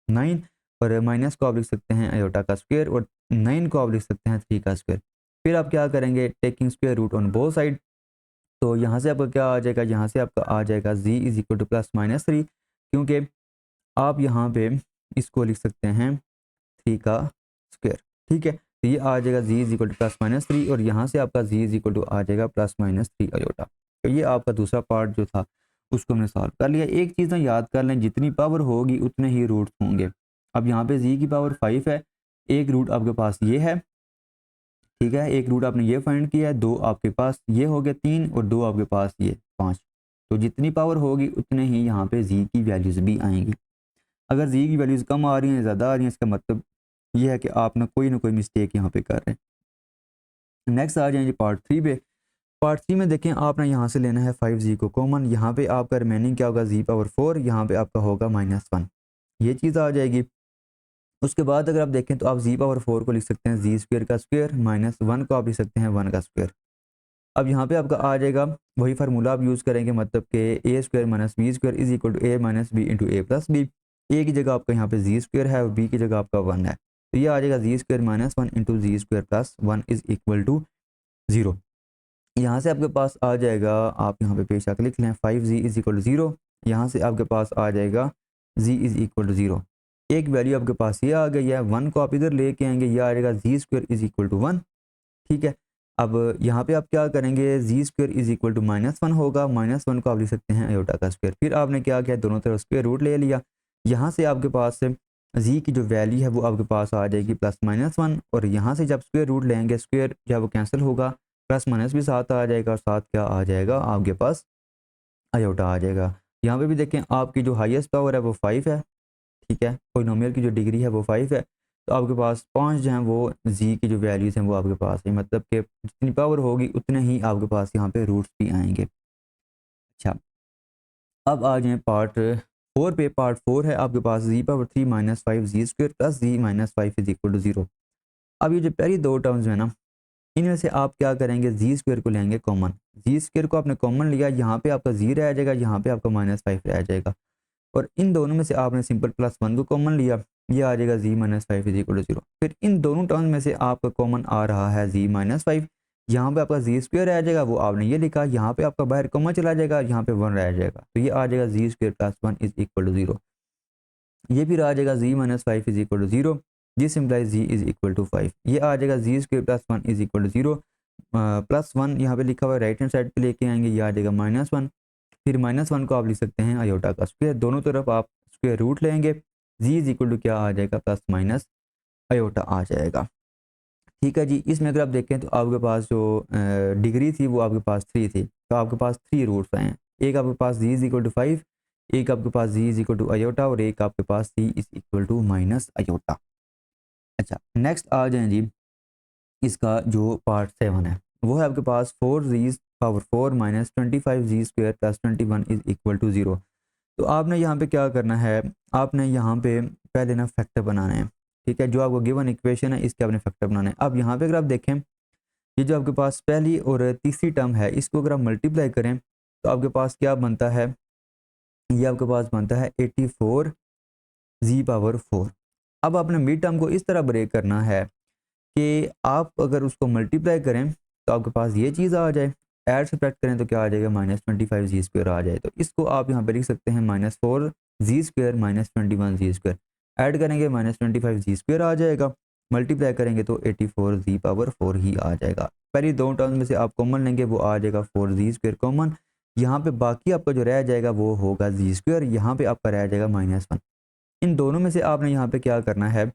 9 और माइनस को आप लिख सकते हैं आयोटा का स्क्वायर और 9 को आप लिख सकते हैं 3 का स्क्वायर। फिर आप क्या करेंगे, taking square root on both side, तो यहाँ से आपका क्या आ जाएगा, यहाँ से आपका आ जाएगा z is equal to plus minus 3, क्योंकि आप यहाँ पे इसको लिख सकते हैं 3 का स्क्वायर। ठीक है, तो ये आ जाएगा z is equal to plus minus 3 और यहाँ से आपका z इज इक्वल टू आ जाएगा प्लस माइनस 3 आयोटा। तो ये आपका दूसरा पार्ट जो था उसको हमने सॉल्व कर लिया। एक चीज़ ना याद कर लें, जितनी पावर होगी उतने ही रूट्स होंगे। अब यहाँ पे z की पावर 5 है, एक रूट आपके पास ये है, ठीक है, एक रूट आपने ये फाइंड किया है, 2 आपके पास ये हो गया 3 और 2 आपके पास ये 5, तो जितनी पावर होगी उतने ही यहाँ पे z की वैल्यूज़ भी आएंगी। अगर z की वैल्यूज़ कम आ रही हैं ज़्यादा आ रही हैं, इसका मतलब ये है कि आप ना कोई मिस्टेक यहाँ पे कर रहे हैं। नेक्स्ट आ जाएंगे पार्ट 3 पे। पार्ट 3 में देखें, आपने यहाँ से लेना है 5z को कॉमन, यहाँ पे आपका रिमेनिंग क्या होगा z पावर 4, यहाँ पे आपका होगा -1, ये चीज़ आ जाएगी। उसके बाद अगर आप देखें तो आप z पावर 4 को लिख सकते हैं z स्क्वायर का स्क्वायर माइनस 1 को आप लिख सकते हैं 1 का स्क्वायर। अब यहाँ पे आपका आ जाएगा वही फार्मूला आप यूज़ करेंगे, मतलब कि ए square minus B square is equal to A minus B into A plus b. A की जगह आपका यहाँ पे जी स्क्वायर है और बी की जगह आपका 1 है, तो ये आ जाएगा जी square minus 1 into ji square plus 1 is equal to 0। यहाँ से आपके पास आ जाएगा, आप यहाँ पे बेशक लिख लें 5z इज इक्वल टू 0, यहाँ से आपके पास आ जाएगा z इज इक्वल टू 0। एक वैल्यू आपके पास ये आ गई है, 1 को आप इधर लेके आएंगे, ये आ जाएगा जी स्क्वायर इज इक्वल टू 1। ठीक है, अब यहाँ पे आप क्या करेंगे, जी स्क्वायर इज इक्वल टू -1 होगा, -1 को आप लिख सकते हैं आयोटा का स्क्वायर। फिर आपने क्या किया, दोनों तरफ स्क्वायर रूट ले लिया, यहाँ से आपके पास जी की जो वैल्यू है वो आपके पास आ जाएगी +-1 और यहाँ से जब स्क्वायर रूट लेंगे स्क्वायर जब वो कैंसिल होगा, प्लस माइनस भी साथ आ जाएगा और साथ क्या आ जाएगा आपके पास आयोटा आ जाएगा। यहाँ पे भी देखें आपकी जो हाईएस्ट पावर है वो 5 है, ठीक है, पॉलिनोमियल की जो डिग्री है वो 5 है, तो आपके पास 5 जो हैं वो जी की जो वैल्यूज़ हैं वो आपके पास है, मतलब कि जितनी पावर होगी उतने ही आपके पास यहाँ पे रूट्स भी आएंगे। अच्छा, अब आ जाएँ पार्ट 4 पे। पार्ट 4 है आपके पास z power 3 minus 5 z square plus z minus 5 is equal to 0। अब ये जो पहली दो टर्म्स है ना, इनमें से आप क्या करेंगे, जी स्क्वायर को लेंगे कॉमन, जी स्क्वायर को आपने कॉमन लिया, यहाँ पे आपका जी रह जाएगा, यहाँ पे आपका -5 रह जाएगा और इन दोनों में से आपने सिंपल +1 को कॉमन लिया, ये आ जाएगा जी -5 इज इक्वल टू 0। फिर इन दोनों टर्म में से आपका कॉमन आ रहा है जी -5, यहाँ पे आपका जी स्क्वायर रह जाएगा, वो आपने ये लिखा, यहाँ पे आपका बाहर कॉमन चला जाएगा, यहाँ पे 1 रह जाएगा, तो ये आ जाएगा जी square plus 1 is equal to 0। ये फिर आ जाएगा z -5 is equal to 0, this implies z is equal to 5। ये आ जाएगा जी square plus 1 is equal to 0, +1 यहाँ पे लिखा हुआ है, राइट हैंड साइड पे लेके आएंगे, ये आ जाएगा -1। फिर -1 को आप लिख सकते हैं आयोटा का स्क्वायर, दोनों तरफ आप स्क्वायर रूट लेंगे, जी इज इक्वल टू क्या आ जाएगा, प्लस माइनस आयोटा आ जाएगा। ठीक है जी, इसमें अगर आप देखें तो आपके पास जो डिग्री थी वो आपके पास 3 थी, तो आपके पास 3 रूट्स आए हैं, एक आपके पास जी इज इक्वल टू 5, एक आपके पास जी इज इक्वल टू आयोटा और एक आपके पास जी is equal to minus iota. अच्छा, नेक्स्ट आ जाए जी, इसका जो पार्ट 7 है वो है आपके पास 4z power 4 minus 25z square plus 21 is equal to 0। तो आपने यहाँ पे क्या करना है, आपने यहाँ पे पहले ना फैक्टर बनाना है, ठीक है, जो आपको गिवन इक्वेशन है इसके आपने फैक्टर बनाना है। अब यहाँ पे अगर आप देखें, ये जो आपके पास पहली और तीसरी टर्म है इसको अगर आप मल्टीप्लाई करें तो आपके पास क्या बनता है, ये आपके पास बनता है 84z पावर 4। अब आपने मिड टर्म को इस तरह ब्रेक करना है कि आप अगर उसको मल्टीप्लाई करें तो आपके पास ये चीज़ आ जाए ऐड सब्ट्रैक्ट करें तो क्या आ जाएगा -25 z² आ जाए। तो इसको आप यहाँ पे लिख सकते हैं -4 z² -21 z²। ऐड करेंगे -25 z² आ जाएगा, मल्टीप्लाई करेंगे तो 84 z⁴ ही आ जाएगा। पहली दो टर्म में से आप कॉमन लेंगे वो आ जाएगा 4 z² कॉमन। यहाँ पे बाकी आपका जो रह जाएगा वो होगा z², यहाँ पे आपका रह जाएगा -1। इन दोनों में से आपने यहाँ पे क्या करना है,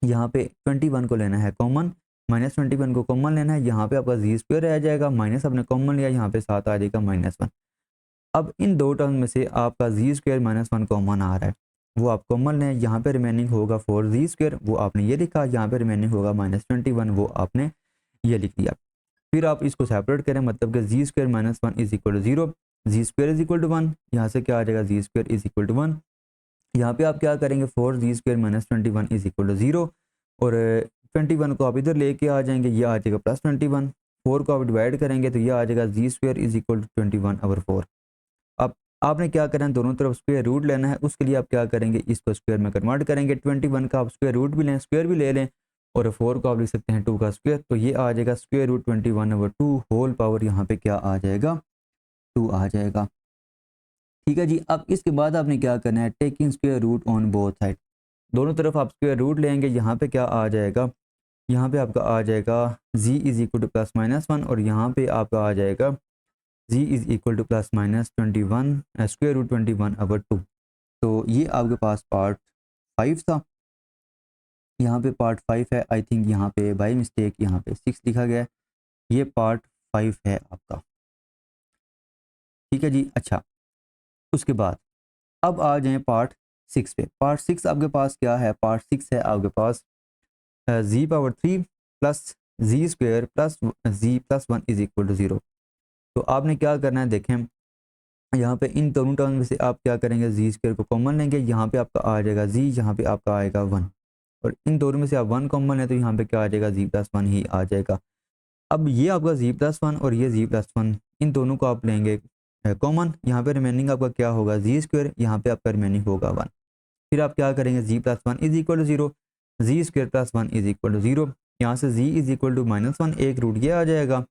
यहाँ पे 21 को लेना है कॉमन, -21 को कॉमन लेना है, यहाँ पे आपका z² रह जाएगा, माइनस आपने कॉमन लिया, यहाँ पे साथ आ जाएगा -1। अब इन दो टर्म में से आपका z² -1 कॉमन आ रहा है, वो आप कॉमन लें, यहाँ पे रिमेनिंग होगा 4z², वो आपने ये लिखा, यहाँ पे रिमेनिंग होगा -21, वो आपने ये लिख दिया। फिर आप इसको सेपरेट करें, मतलब कि z² -1 is equal to 0, z² is equal to 1, यहाँ से क्या आ जाएगा z² इज इक्वल टू 1। यहाँ पे आप क्या करेंगे 4z² -21 इज इक्वल टू 0, और 21 को आप इधर लेके आ जाएंगे, ये आ जाएगा +21। 4 को आप डिवाइड करेंगे तो ये आ जाएगा z² इज इक्वल टू 21/4। अब आपने क्या करना है, दोनों तरफ स्क्वायर रूट लेना है, उसके लिए आप क्या करेंगे, इसको स्क्वायर में कन्वर्ट करेंगे। 21 का आप स्क्वायर रूट भी लें, स्क्वायर भी ले लें, और 4 को आप लिख सकते हैं 2 का स्क्वायर, तो ये आ जाएगा √21/2 होल पावर, यहाँ पे क्या आ जाएगा 2 आ जाएगा। ठीक है जी। अब इसके बाद आपने क्या करना है, taking square root on both side, दोनों तरफ आप स्क्वायर रूट लेंगे। यहाँ पे क्या आ जाएगा, यहाँ पे आपका आ जाएगा z इज इक्वल टू +-1, और यहाँ पे आपका आ जाएगा z इज इक्वल टू +-21 √21/2। तो ये आपके पास पार्ट 5 था, यहाँ पे पार्ट 5 है, आई थिंक यहाँ पे बाय मिस्टेक यहाँ पे 6 लिखा गया है, ये पार्ट 5 है आपका। ठीक है जी। अच्छा, उसके बाद अब आ जाएं पार्ट 6 पे। पार्ट 6 आपके पास क्या है, पार्ट 6 है आपके पास z⁴ plus z² plus z+1 is equal to 0। तो आपने क्या करना है, देखें यहाँ पे इन दोनों टर्म में से आप क्या करेंगे, z² को कॉमन लेंगे, यहाँ पे आपका आ जाएगा z, यहाँ पे आपका आएगा 1, और इन दोनों में से आप 1 कॉमन है तो यहाँ पे क्या आ जाएगा, z+1 ही आ जाएगा। अब ये आपका z+1 और ये z+1, इन दोनों को आप लेंगे कॉमन, यहाँ पे रिमेनिंग आपका क्या होगा z², यहाँ पे आपका रिमेनिंग होगा 1। फिर आप क्या करेंगे, z+1 is equal to 0, z² +1 is equal to 0, यहाँ से z इज इक्वल टू -1, एक रूट ये आ जाएगा,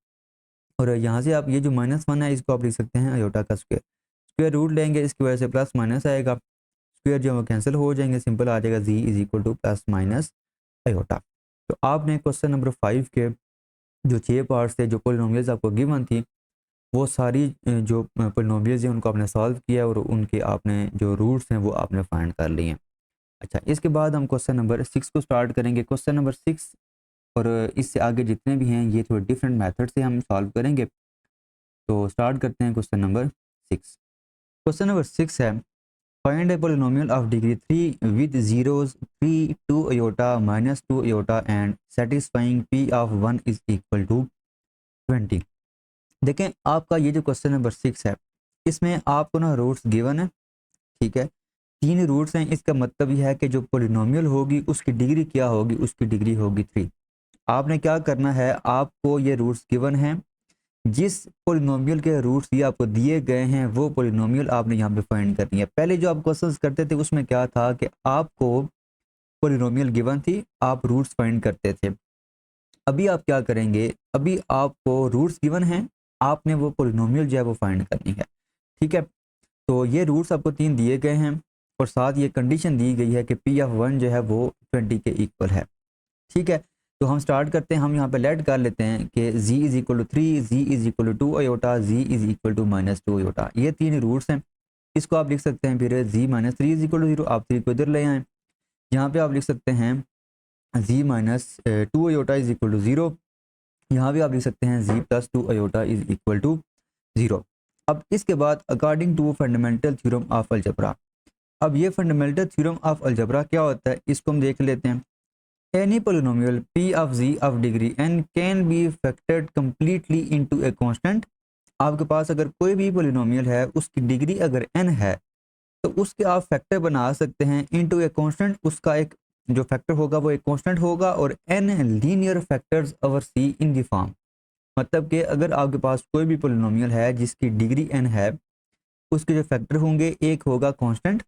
और यहाँ से आप ये जो -1 है इसको आप लिख सकते हैं आयोटा का स्क्वायर, स्क्वायर रूट लेंगे, इसकी वजह से प्लस माइनस आएगा, स्क्वायर जो कैंसिल हो जाएंगे, सिंपल आ जाएगा z is equal to +- iota. तो आपने क्वेश्चन नंबर 5 के जो 6 पार्ट्स थे, जो पोलिनोमियल्स आपको गिवन थी, वो सारी जो पोलिनोमियल्स हैं उनको आपने सॉल्व किया, और उनके आपने जो रूट्स हैं वो आपने फाइंड कर लिए हैं। अच्छा, इसके बाद हम क्वेश्चन नंबर 6 को स्टार्ट करेंगे। क्वेश्चन नंबर 6 और इससे आगे जितने भी हैं ये थोड़े डिफरेंट मेथड से हम सॉल्व करेंगे। तो स्टार्ट करते हैं क्वेश्चन नंबर 6। क्वेश्चन नंबर 6 है, find a polynomial of degree 3 with zeros 3, 2 iota, -2 iota and satisfying p of 1 is equal to 20। देखें, आपका ये जो क्वेश्चन नंबर 6 है, इसमें आपको ना रूट्स गिवन है। ठीक है, 3 रूट्स हैं, इसका मतलब यह है कि जो पोलिनोमियल होगी उसकी डिग्री क्या होगी, उसकी डिग्री होगी 3। आपने क्या करना है, आपको ये रूट्स गिवन हैं, जिस पोलिनोमियल के रूट्स ये आपको दिए गए हैं वो पोलिनोमियल आपने यहाँ पे फाइंड करनी है। पहले जो आप क्वेश्चंस करते थे उसमें क्या था कि आपको पोलिनोमियल गिवन थी, आप रूट्स फाइंड करते थे। अभी आप क्या करेंगे, अभी आपको रूट्स गिवन हैं, आपने वो पोलिनोमियल जो है वो फाइंड करनी है। ठीक है, तो ये रूट्स आपको 3 दिए गए हैं, और साथ ये कंडीशन दी गई है कि p ऑफ 1 जो है वो 20 के इक्वल है। ठीक है, तो हम स्टार्ट करते हैं, हम यहाँ पे लेट कर लेते हैं कि z is equal to 3, z is equal to 2 iota, z is equal to -2 iota, ये 3 रूट्स हैं। इसको आप लिख सकते हैं फिर z -3 इज इक्वल टू 0, आप 3 को इधर ले आएँ, यहाँ पे आप लिख सकते हैं z -2 iota is equal to 0, यहाँ भी आप लिख सकते हैं z +2 iota is equal to 0। अब इसके बाद according to fundamental theorem of algebra, अब ये फंडामेंटल थ्योरम ऑफ अलजेब्रा क्या होता है, इसको हम देख लेते हैं। Any polynomial p of z of degree n can be factored completely into a constant। आपके पास अगर कोई भी पोलिनोमियल है, उसकी डिग्री अगर n है, तो उसके आप फैक्टर बना सकते हैं इनटू ए कांस्टेंट। उसका एक जो फैक्टर होगा वो एक कांस्टेंट होगा, और n linear factors over c in the form. मतलब कि अगर आपके पास कोई भी पोलिनोमियल है जिसकी डिग्री n है, उसके जो फैक्टर होंगे एक होगा कांस्टेंट,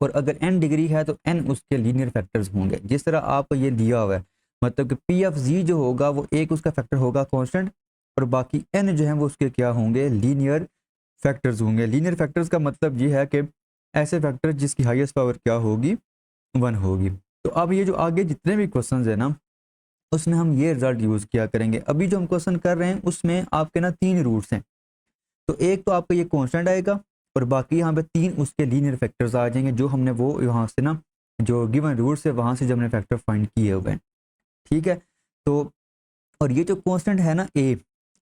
और अगर n डिग्री है तो n उसके लीनियर फैक्टर्स होंगे। जिस तरह आपको ये दिया हुआ है, मतलब कि p ऑफ z जो होगा वो एक उसका फैक्टर होगा कांस्टेंट, और बाकी n जो है वो उसके क्या होंगे, लीनियर फैक्टर्स होंगे। लीनियर फैक्टर्स का मतलब ये है कि ऐसे फैक्टर जिसकी हाईएस्ट पावर क्या होगी, 1 होगी। तो अब ये जो आगे जितने भी क्वेश्चंस है ना, उसमें हम ये रिजल्ट यूज़ किया करेंगे। अभी जो हम क्वेश्चन कर रहे हैं उसमें आपके ना 3 रूट्स हैं। तो एक तो आपका ये कांस्टेंट आएगा और बाकी यहाँ पे 3 उसके लीनियर फैक्टर्स आ जाएंगे, जो हमने वो यहाँ से ना जो गिवन रूट से वहाँ से जब हमने फैक्टर फाइंड किए हुए हैं। ठीक है। तो और ये जो कांस्टेंट है ना ए,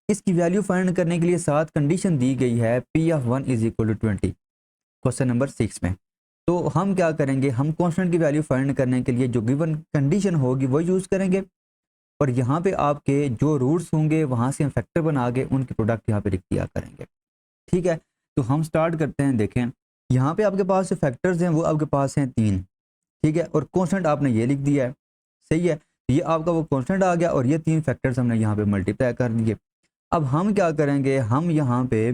इसकी वैल्यू फाइंड करने के लिए 7 कंडीशन दी गई है, p of 1 is equal to 20, question number 6 में। तो हम क्या करेंगे, हम कांस्टेंट की वैल्यू फाइंड करने के लिए जो गिवन कंडीशन होगी वो यूज़ करेंगे, और यहाँ पे आपके जो रूट्स होंगे वहाँ से हम फैक्टर बना के उनकी प्रोडक्ट यहाँ पे लिख दिया करेंगे। ठीक है। तो हम स्टार्ट करते हैं। देखें यहाँ पे आपके पास जो फैक्टर्स हैं वो आपके पास हैं 3। ठीक है। और कांस्टेंट आपने ये लिख दिया है, सही है। ये आपका वो कांस्टेंट आ गया और ये 3 फैक्टर्स हमने यहाँ पे मल्टीप्लाई कर दिए। अब हम क्या करेंगे, हम यहाँ पे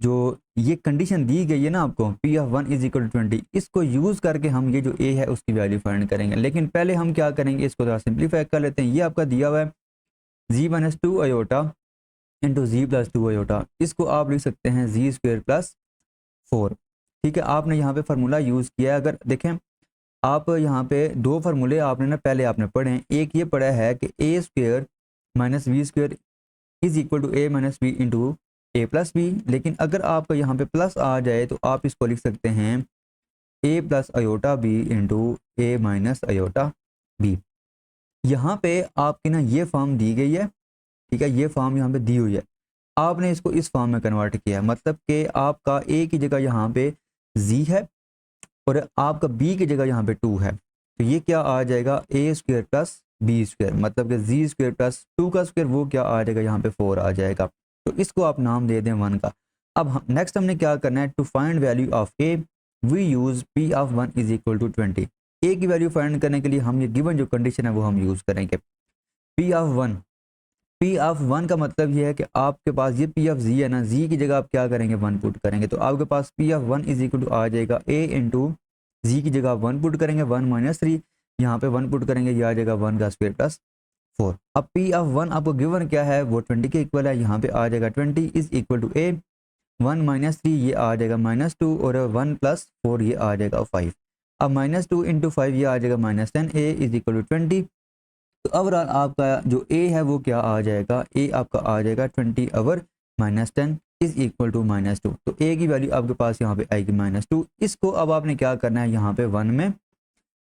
जो ये कंडीशन दी गई है ना आपको, p of 1 is equal to 20, इसको यूज़ करके हम ये जो ए है उसकी वैल्यू फाइंड करेंगे। लेकिन पहले हम क्या करेंगे, इसको थोड़ा सिंप्लीफाई कर लेते हैं। ये आपका दिया हुआ है जी माइनस 2 अयोटा इंटू जी प्लस 2 अयोटा, इसको आप लिख सकते हैं जी स्क्वेयर प्लस 4। ठीक है। आपने यहाँ पे फार्मूला यूज़ किया है। अगर देखें आप यहाँ पे दो फार्मूले आपने ना पहले आपने पढ़े हैं। एक ये पढ़ा है कि a square minus b square is equal to A minus B into A plus b. लेकिन अगर आपका यहाँ पे प्लस आ जाए तो आप इसको लिख सकते हैं ए प्लस अयोटा बी इंटू ए माइनस अयोटा बी। यहाँ पे आपकी ना ये फॉर्म दी गई है। ठीक है। ये फॉर्म यहाँ पे दी हुई है, आपने इसको इस फॉर्म में कन्वर्ट किया है। मतलब कि आपका ए की जगह यहाँ पे जी है और आपका बी की जगह यहाँ पे 2 है। तो ये क्या आ जाएगा, ए स्क्वेयर प्लस बी स्क्वेयर, मतलब कि जी स्क्वेयर प्लस 2 का स्क्वेयर वो क्या आ जाएगा, यहाँ पे 4 आ जाएगा। तो इसको आप नाम दे दें 1 का। अब हम नेक्स्ट हमने क्या करना है, to find value of a we use p of 1 is equal to 20। A की वैल्यू फाइंड करने के लिए हम ये गिवन जो कंडीशन है वो हम यूज़ करेंगे। पी ऑफ 1, पी ऑफ 1 का मतलब ये है कि आपके पास ये पी ऑफ जी है ना, जी की जगह आप क्या करेंगे, 1 पुट करेंगे। तो आपके पास p of 1 is equal to आ जाएगा ए इंटू जी की जगह 1 पुट करेंगे, 1 माइनस 3 यहाँ पे 1 पुट करेंगे, ये आ जाएगा 1 का स्क्वायर प्लस 4। अब पी ऑफ 1 आपको गिवन क्या है, वो 20 के इक्वल है। यहाँ पे आ जाएगा 20 is equal to a 1 minus 3 ये आ जाएगा माइनस 2 और 1 प्लस 4 ये आ जाएगा 5। अब माइनस 2 इंटू 5 ये आ जाएगा minus 10, a is equal to 20। तो ओवरऑल आपका जो ए है वो क्या आ जाएगा, ए आपका आ जाएगा 20 over minus 10 is equal to minus 2। तो ए की वैल्यू आपके पास यहाँ पे आएगी माइनस 2। इसको अब आपने क्या करना है, यहाँ पे 1 में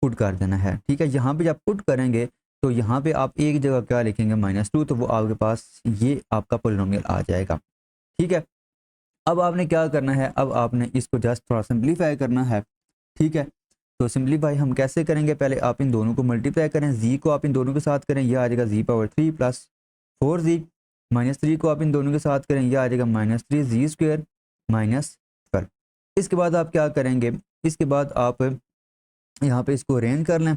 पुट कर देना है। ठीक है। यहाँ पे जब पुट करेंगे तो यहाँ पे आप ए की जगह क्या लिखेंगे, माइनस 2, तो वो आपके पास ये आपका पोलिनोमियल आ जाएगा। ठीक है। अब आपने क्या करना है, अब आपने इसको जस्ट थोड़ा सिंप्लीफाई करना है। ठीक है। तो सिंप्लीफाई हम कैसे करेंगे, पहले आप इन दोनों को मल्टीप्लाई करें, जी को आप इन दोनों के साथ करें, यह आ जाएगा जी पावर 3 प्लस 4 जी, माइनस 3 को आप इन दोनों के साथ करें, यह आ जाएगा माइनस 3 जी स्क्वेयर माइनस 12। इसके बाद आप क्या करेंगे, इसके बाद आप यहाँ पे इसको अरेंज कर लें।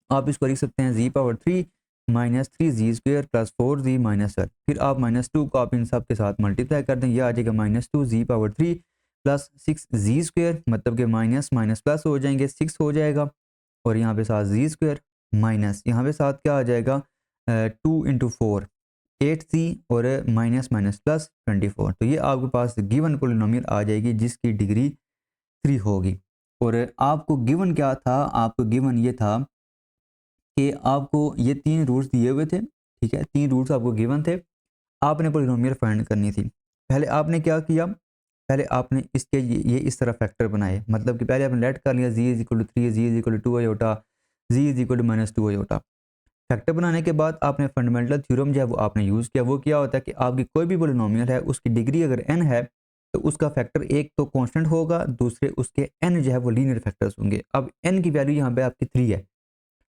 आप इसको लिख सकते हैं जी पावर 3 माइनस 3 जी स्क्वेयर प्लस 4 जी माइनस 12। फिर आप माइनस 2 को आप इन सब के साथ मल्टीप्लाई कर दें, यह आ जाएगा माइनस 2 जी पावर 3 प्लस 6 जी स्क्वेयर, मतलब कि माइनस माइनस प्लस हो जाएंगे, 6 हो जाएगा और यहाँ पे साथ जी स्क्वेयर माइनस यहाँ पे साथ क्या आ जाएगा 2 इंटू 4 8 जी और माइनस माइनस प्लस 24। तो ये आपके पास गिवन पोलिनोमियल आ जाएगी जिसकी डिग्री 3 होगी। और आपको गिवन क्या था, आपको गिवन ये था कि आपको ये 3 रूट्स दिए हुए थे। ठीक है। 3 रूट्स आपको गिवन थे, आपने पोलिनोमियल फाइंड करनी थी। पहले आपने क्या किया, पहले आपने इसके ये इस तरह फैक्टर बनाए, मतलब कि पहले आपने लेट कर लिया z is equal to 3, z is equal to 2 iota, z is equal to minus 2 iota. Factor बनाने के बाद आपने फंडामेंटल थ्योरम जो है वो आपने यूज़ किया। वो क्या होता है कि आपकी कोई भी पोलिनोमियल है उसकी डिग्री अगर n है तो उसका फैक्टर एक तो कांस्टेंट होगा, दूसरे उसके n जो है वो लीनियर फैक्टर्स होंगे। अब n की वैल्यू यहाँ पे आपकी 3 है,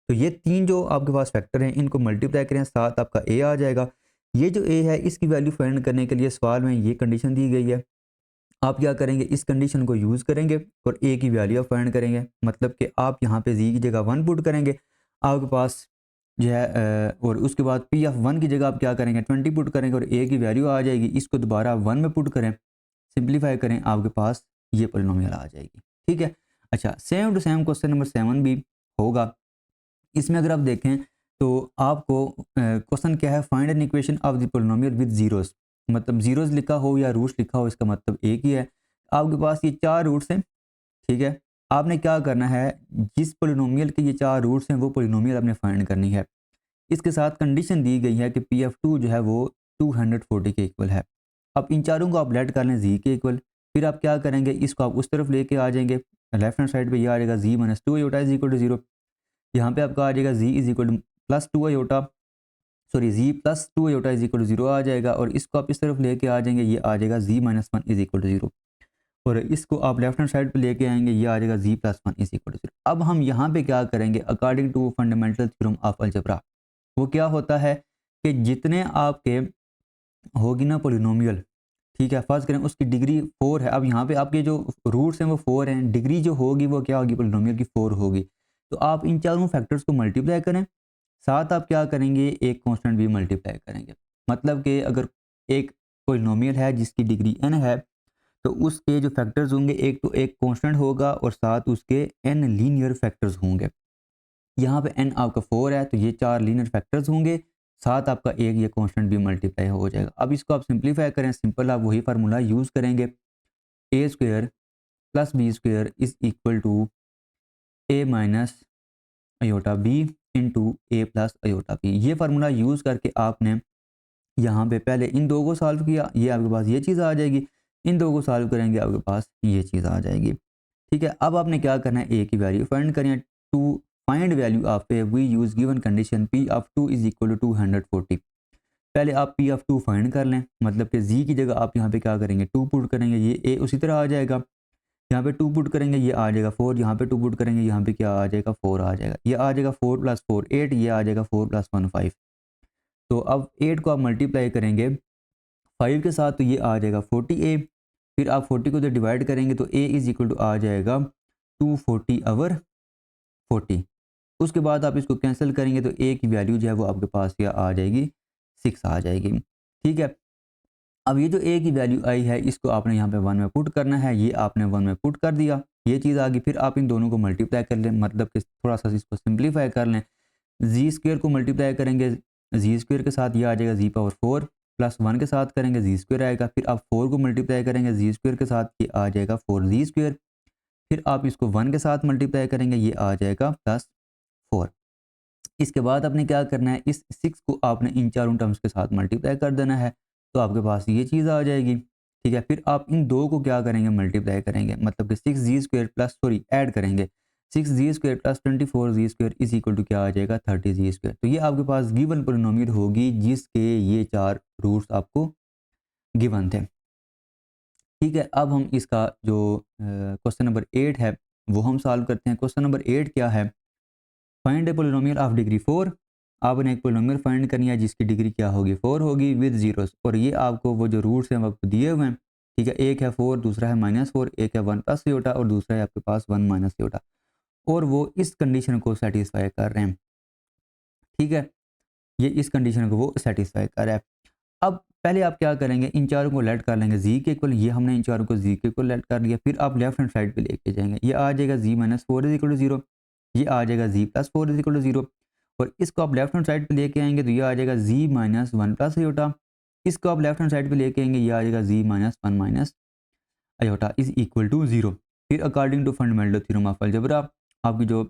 तो ये 3 जो आपके पास फैक्टर हैं इनको मल्टीप्लाई करें, साथ आपका a आ जाएगा। ये जो a है इसकी वैल्यू फाइंड करने के लिए सवाल में ये कंडीशन दी गई है। आप क्या करेंगे, इस कंडीशन को यूज़ करेंगे और a की वैल्यू आप फाइंड करेंगे, मतलब कि आप यहाँ पे जी की जगह 1 पुट करेंगे, आपके पास जो है और उसके बाद पी ऑफ 1 की जगह आप क्या करेंगे 20 पुट करेंगे और a की वैल्यू आ जाएगी। इसको दोबारा 1 में पुट करें, सिंप्लीफाई करें, आपके पास ये पोलिनोमियल आ जाएगी। ठीक है। अच्छा, same to same question number 7 भी होगा। इसमें अगर आप देखें तो आपको क्वेश्चन क्या है, find an equation of the polynomial with zeros, मतलब जीरोस लिखा हो या रूट्स लिखा हो, इसका मतलब एक ही है। आपके पास ये 4 रूट्स हैं, ठीक है। आपने क्या करना है, जिस पोलिनोमियल के ये 4 रूट्स हैं वो पोलिनोमियल आपने फाइंड करनी है। इसके साथ कंडीशन दी गई है कि Pf2 जो है वो 240 के इक्वल है। अब इन चारों को आप लेट कर लें जी के इक्वल, फिर आप क्या करेंगे, इसको आप उस तरफ लेके आ जाएंगे, लेफ्ट हैंड साइड पे ये आ जाएगा z minus two iota is equal to zero. यहाँ पे आपका आ जाएगा z is equal to plus two iota, sorry z plus two iota is equal to zero आ जाएगा, और इसको आप इस तरफ लेके आ जाएंगे, ये आ जाएगा z minus one is equal to zero, और इसको आप लेफ्ट हैंड साइड पे लेके आएंगे, ये आ जाएगा z plus one is equal to zero. अब हम यहाँ पे क्या करेंगे, according to fundamental theorem of algebra, वो क्या होता है कि जितने आपके होगी ना पोलिनोमियल, ठीक है, फर्स्ट करें उसकी डिग्री 4 है। अब यहाँ पे आपके जो रूट्स हैं वो 4 हैं, डिग्री जो होगी वो क्या होगी, पोलिनोमियल की 4 होगी। तो आप इन चारों फैक्टर्स को मल्टीप्लाई करें, साथ आप क्या करेंगे, एक कांस्टेंट भी मल्टीप्लाई करेंगे। मतलब कि अगर एक पोलिनोमियल है जिसकी डिग्री n है, तो उसके जो फैक्टर्स होंगे, एक तो एक कांस्टेंट होगा और साथ उसके n लीनियर फैक्टर्स होंगे। यहाँ पे n आपका 4 है, तो ये 4 लीनियर फैक्टर्स होंगे, साथ आपका एक ये कांस्टेंट भी मल्टीप्लाई हो जाएगा। अब इसको आप सिंप्लीफाई करें, सिंपल आप वही फार्मूला यूज़ करेंगे, a square plus b square is equal to A minus iota b into A plus iota b. ये फार्मूला यूज़ करके आपने यहाँ पे पहले इन दो को सॉल्व किया, ये आपके पास ये चीज़ आ जाएगी, इन दो को सॉल्व करेंगे आपके पास ये चीज़ आ जाएगी, ठीक है। अब आपने क्या करना है, ए की वैल्यू फाइंड करें। To find value of a we use given condition p of two is equal to 240। पहले आप पी ऑफ टू फाइंड कर लें, मतलब कि जी की जगह आप यहाँ पे क्या करेंगे, टू पुट करेंगे, ये ए उसी तरह आ जाएगा, यहाँ पे टू पुट करेंगे ये आ जाएगा 4, यहाँ पे टू पुट करेंगे यहाँ पे क्या आ जाएगा 4 आ जाएगा, ये आ जाएगा 4 प्लस 4 8, ये आ जाएगा 4 प्लस 1 5। तो अब 8 को आप मल्टीप्लाई करेंगे 5 के साथ, तो ये आ जाएगा 40a, फिर आप 40 को जब डिवाइड करेंगे तो a इज इक्वल टू आ जाएगा 240 ओवर 40। उसके बाद आप इसको कैंसिल करेंगे तो a की वैल्यू जो है वो आपके पास क्या आ जाएगी, 6 आ जाएगी, ठीक है। अब ये जो a की वैल्यू आई है, इसको आपने यहाँ पे 1 में पुट करना है, ये आपने 1 में पुट कर दिया, ये चीज़ आ गई। फिर आप इन दोनों को मल्टीप्लाई कर लें, मतलब कि थोड़ा सा इसको सिंप्लीफाई कर लें, जी स्क्वेयर को मल्टीप्लाई करेंगे जी स्क्वेयर के साथ, ये आ जाएगा जी पावर 4 प्लस 1 के साथ करेंगे जी स्क्वेयर आएगा, फिर आप 4 को मल्टीप्लाई करेंगे जी स्क्वेयर के साथ, ये आ जाएगा 4 जी स्क्वेयर, फिर आप इसको 1 के साथ मल्टीप्लाई करेंगे, ये आ जाएगा प्लस 4। इसके बाद आपने क्या करना है, इस 6 को आपने इन चारों टर्म्स के साथ मल्टीप्लाई कर देना है, तो आपके पास ये चीज़ आ जाएगी, ठीक है। फिर आप इन दो को क्या करेंगे, मल्टीप्लाई करेंगे, मतलब कि 6 z square plus sorry add करेंगे, 6 z square plus 24 z square is equal to क्या आ जाएगा 30 जी स्क्वेयर। तो ये आपके पास गिवन पोलिनोमियल होगी जिसके ये 4 रूट्स आपको गिवन थे, ठीक है। अब हम इसका जो क्वेश्चन नंबर 8 है वो हम सॉल्व करते हैं। क्वेश्चन नंबर 8 क्या है, find a polynomial of degree 4। आपने एक पोलिनोमियल फाइंड करनी है जिसकी डिग्री क्या होगी 4 होगी विद जीरोस, और ये आपको वो जो रूट्स हैं वो आपको दिए हुए हैं, ठीक है। एक है 4, दूसरा है -4, एक है 1 प्लस योटा और दूसरा है आपके पास 1 माइनस योटा, और वो इस कंडीशन को सेटिस्फाई कर रहे हैं, ठीक है। ये इस कंडीशन को वो सेटिस्फाई कर रहा है। अब पहले आप क्या करेंगे, इन चारों को लेट कर लेंगे जी के इक्वल, ये हमने इन चारों को जी के इक्वल लेट कर लिया, फिर आप लेफ्ट हैंड साइड पे लेके जाएंगे, ये आ जाएगा z minus 4 is equal to 0, ये आ जाएगा z plus 4 is equal to 0, और इसको आप लेफ्ट हैंड साइड पे लेके आएंगे तो ये आ जाएगा जी माइनस 1 प्लस अयोटा, इसको आप लेफ्ट हैंड साइड पे लेके आएंगे, ये आ जाएगा z minus 1 minus iota is equal to 0। फिर according to fundamental theorem of algebra, आपकी जो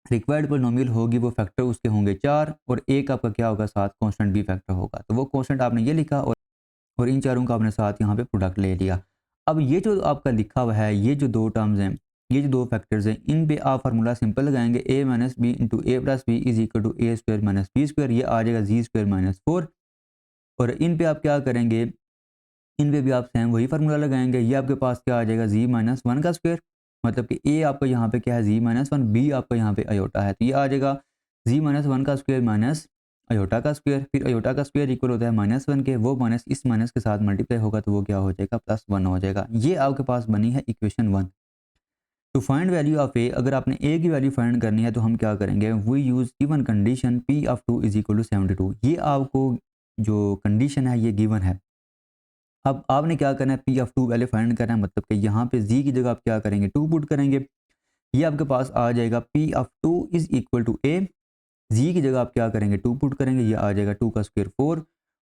रिक्वायर्ड पोलिनोमियल होगी वो फैक्टर उसके होंगे 4, और एक आपका क्या होगा साथ कांस्टेंट भी फैक्टर होगा, तो वो कांस्टेंट आपने ये लिखा, और इन चारों का आपने साथ यहाँ पे प्रोडक्ट ले लिया। अब ये जो आपका लिखा हुआ है, ये जो दो टर्म्स हैं, ये जो दो फैक्टर्स हैं, इन पे आप फार्मूला सिंपल लगाएंगे, a minus B into A plus b is equal to a square minus B square, ये आ जाएगा जी स्क्वायर माइनस 4, और इन पे आप क्या करेंगे, इन पे भी आप सेम वही फार्मूला लगाएंगे, ये आपके पास क्या आ जाएगा जी माइनस 1 का स्क्वायर, मतलब कि ए आपका यहाँ पे क्या है जी माइनस 1, बी आपका यहाँ पे अयोटा है, तो ये आ जाएगा जी माइनस 1 का स्क्वायर माइनस अयोटा का स्क्वायर, फिर अयोटा का स्क्वायर इक्वल होता है -1 के, वो माइनस इस माइनस के साथ मल्टीप्लाई होगा तो वो क्या हो जाएगा +1 हो जाएगा। ये आपके पास बनी है equation 1। To find value of a, अगर आपने ए की वैल्यू फाइंड करनी है तो हम क्या करेंगे, we use given condition p of 2 is equal to 72। ये आपको जो कंडीशन है ये गिवन है। अब आपने क्या करना है, पी ऑफ 2 पहले फाइंड करना है, मतलब कि यहाँ पे जी की जगह आप क्या करेंगे 2 पुट करेंगे, ये आपके पास आ जाएगा p of 2 is equal to a, z की जगह आप क्या करेंगे 2 पुट करेंगे, ये आ जाएगा 2 का स्क्वायर 4,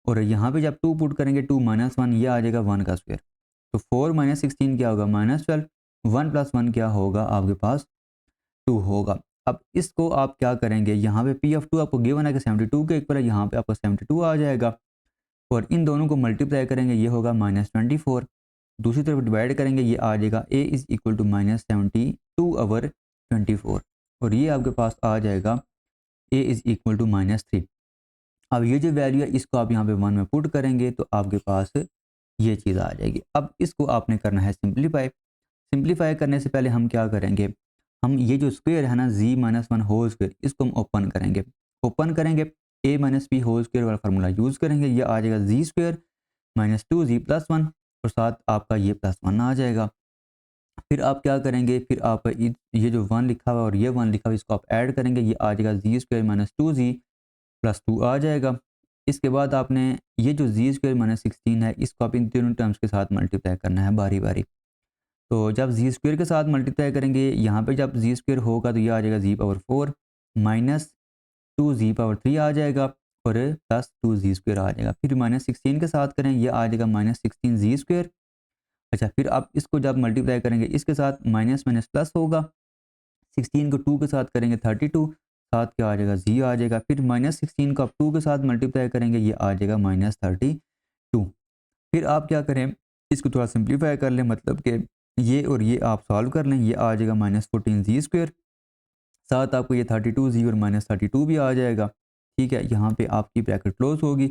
और यहाँ पे जब 2 पुट करेंगे 2 माइनस 1, ये आ जाएगा 1 का स्क्वायर। तो 4 माइनस 16 क्या होगा -12, 1 प्लस 1 क्या होगा आपके पास 2 होगा। अब इसको आप क्या करेंगे, यहाँ पे पी ऑफ 2 आपको गिवन है कि 72 के इक्वल है, यहाँ पे आपको 72 आ जाएगा, और इन दोनों को मल्टीप्लाई करेंगे, ये होगा -24। दूसरी तरफ डिवाइड करेंगे, ये आ जाएगा a इज़ इक्वल टू -72/24, और ये आपके पास आ जाएगा a इज़ इक्वल टू -3। अब ये जो वैल्यू है इसको आप यहाँ पे 1 में पुट करेंगे तो आपके पास ये चीज़ आ जाएगी। अब इसको आपने करना है सिंप्लीफाई। सिंप्लीफाई करने से पहले हम क्या करेंगे, हम ये जो स्क्वायर है ना z-1 होल स्क्वायर, इसको हम ओपन करेंगे। ओपन करेंगे a minus b whole square वाला फार्मूला यूज़ करेंगे, ये आ जाएगा जी स्क्वायर -2z प्लस 1, और साथ आपका ये प्लस 1 आ जाएगा। फिर आप क्या करेंगे, फिर आप ये जो 1 लिखा हुआ है और ये 1 लिखा हुआ है इसको आप ऐड करेंगे, ये आ जाएगा जी स्क्वायर -2z प्लस 2 आ जाएगा। इसके बाद आपने ये जो जी स्क्वायर -16 है इसको आप इन तीनों टर्म्स के साथ मल्टीप्लाई करना है बारी बारी। तो जब जी स्क्वायर के साथ मल्टीप्लाई करेंगे, यहाँ पे जब जी स्क्वायर होगा तो ये आ जाएगा z⁴ माइनस 2z⁴ आ जाएगा, और प्लस 2z स्क्वायर आ जाएगा। फिर -16 के साथ करें, ये आ जाएगा -16z स्क्वायर। अच्छा, फिर आप इसको जब मल्टीप्लाई करेंगे इसके साथ माइनस माइनस प्लस होगा, 16 को 2 के साथ करेंगे 32, साथ क्या आ जाएगा जी आ जाएगा। फिर -16 को आप 2 के साथ मल्टीप्लाई करेंगे, ये आ जाएगा -32। फिर आप क्या करें, इसको थोड़ा सिंप्लीफाई कर लें, मतलब कि ये और ये आप सॉल्व कर लें, ये आ जाएगा -14z स्क्वायर, साथ आपको ये 32z और -32 भी आ जाएगा। ठीक है, यहाँ पे आपकी ब्रैकेट क्लोज होगी।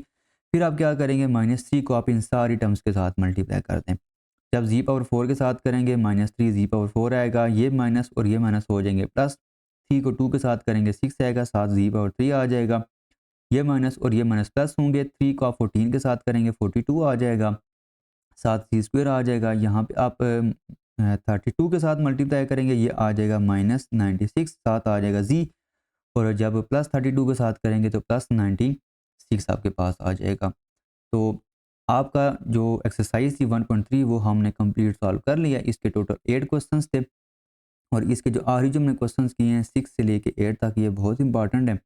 फिर आप क्या करेंगे, -3 को आप इन सारी टर्म्स के साथ मल्टीप्लाई कर दें। जब z⁴ के साथ करेंगे -3z⁴ आएगा, ये माइनस और ये माइनस हो जाएंगे प्लस, 3 को 2 के साथ करेंगे 6 आएगा, साथ z⁴ आ जाएगा, ये माइनस और ये माइनस प्लस होंगे। 3 को आप 14 के साथ करेंगे 42 आ जाएगा, साथ जी स्क्वायर आ जाएगा। यहाँ पे आप 32 के साथ मल्टीप्लाई करेंगे, ये आ जाएगा -96, साथ आ जाएगा जी, और जब प्लस 32 के साथ करेंगे तो प्लस 96 आपके पास आ जाएगा। तो आपका जो एक्सरसाइज थी 1.3 वो हमने कंप्लीट सॉल्व कर लिया। इसके टोटल 8 क्वेश्चंस थे, और इसके जो आखिरी जो हमने क्वेश्चंस किए हैं 6 से लेके 8 तक, ये बहुत इंपॉर्टेंट है।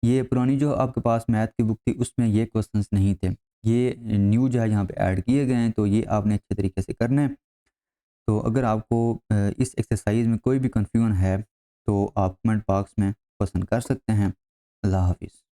ये पुरानी जो आपके पास मैथ की बुक थी उसमें ये क्वेश्चंस नहीं थे, ये न्यू जो है यहाँ पे ऐड किए गए हैं, तो ये आपने अच्छे तरीके से करना है। तो अगर आपको इस एक्सरसाइज में कोई भी कन्फ्यूजन है तो आप कमेंट बॉक्स में क्वेश्चन कर सकते हैं। अल्लाह हाफिज़।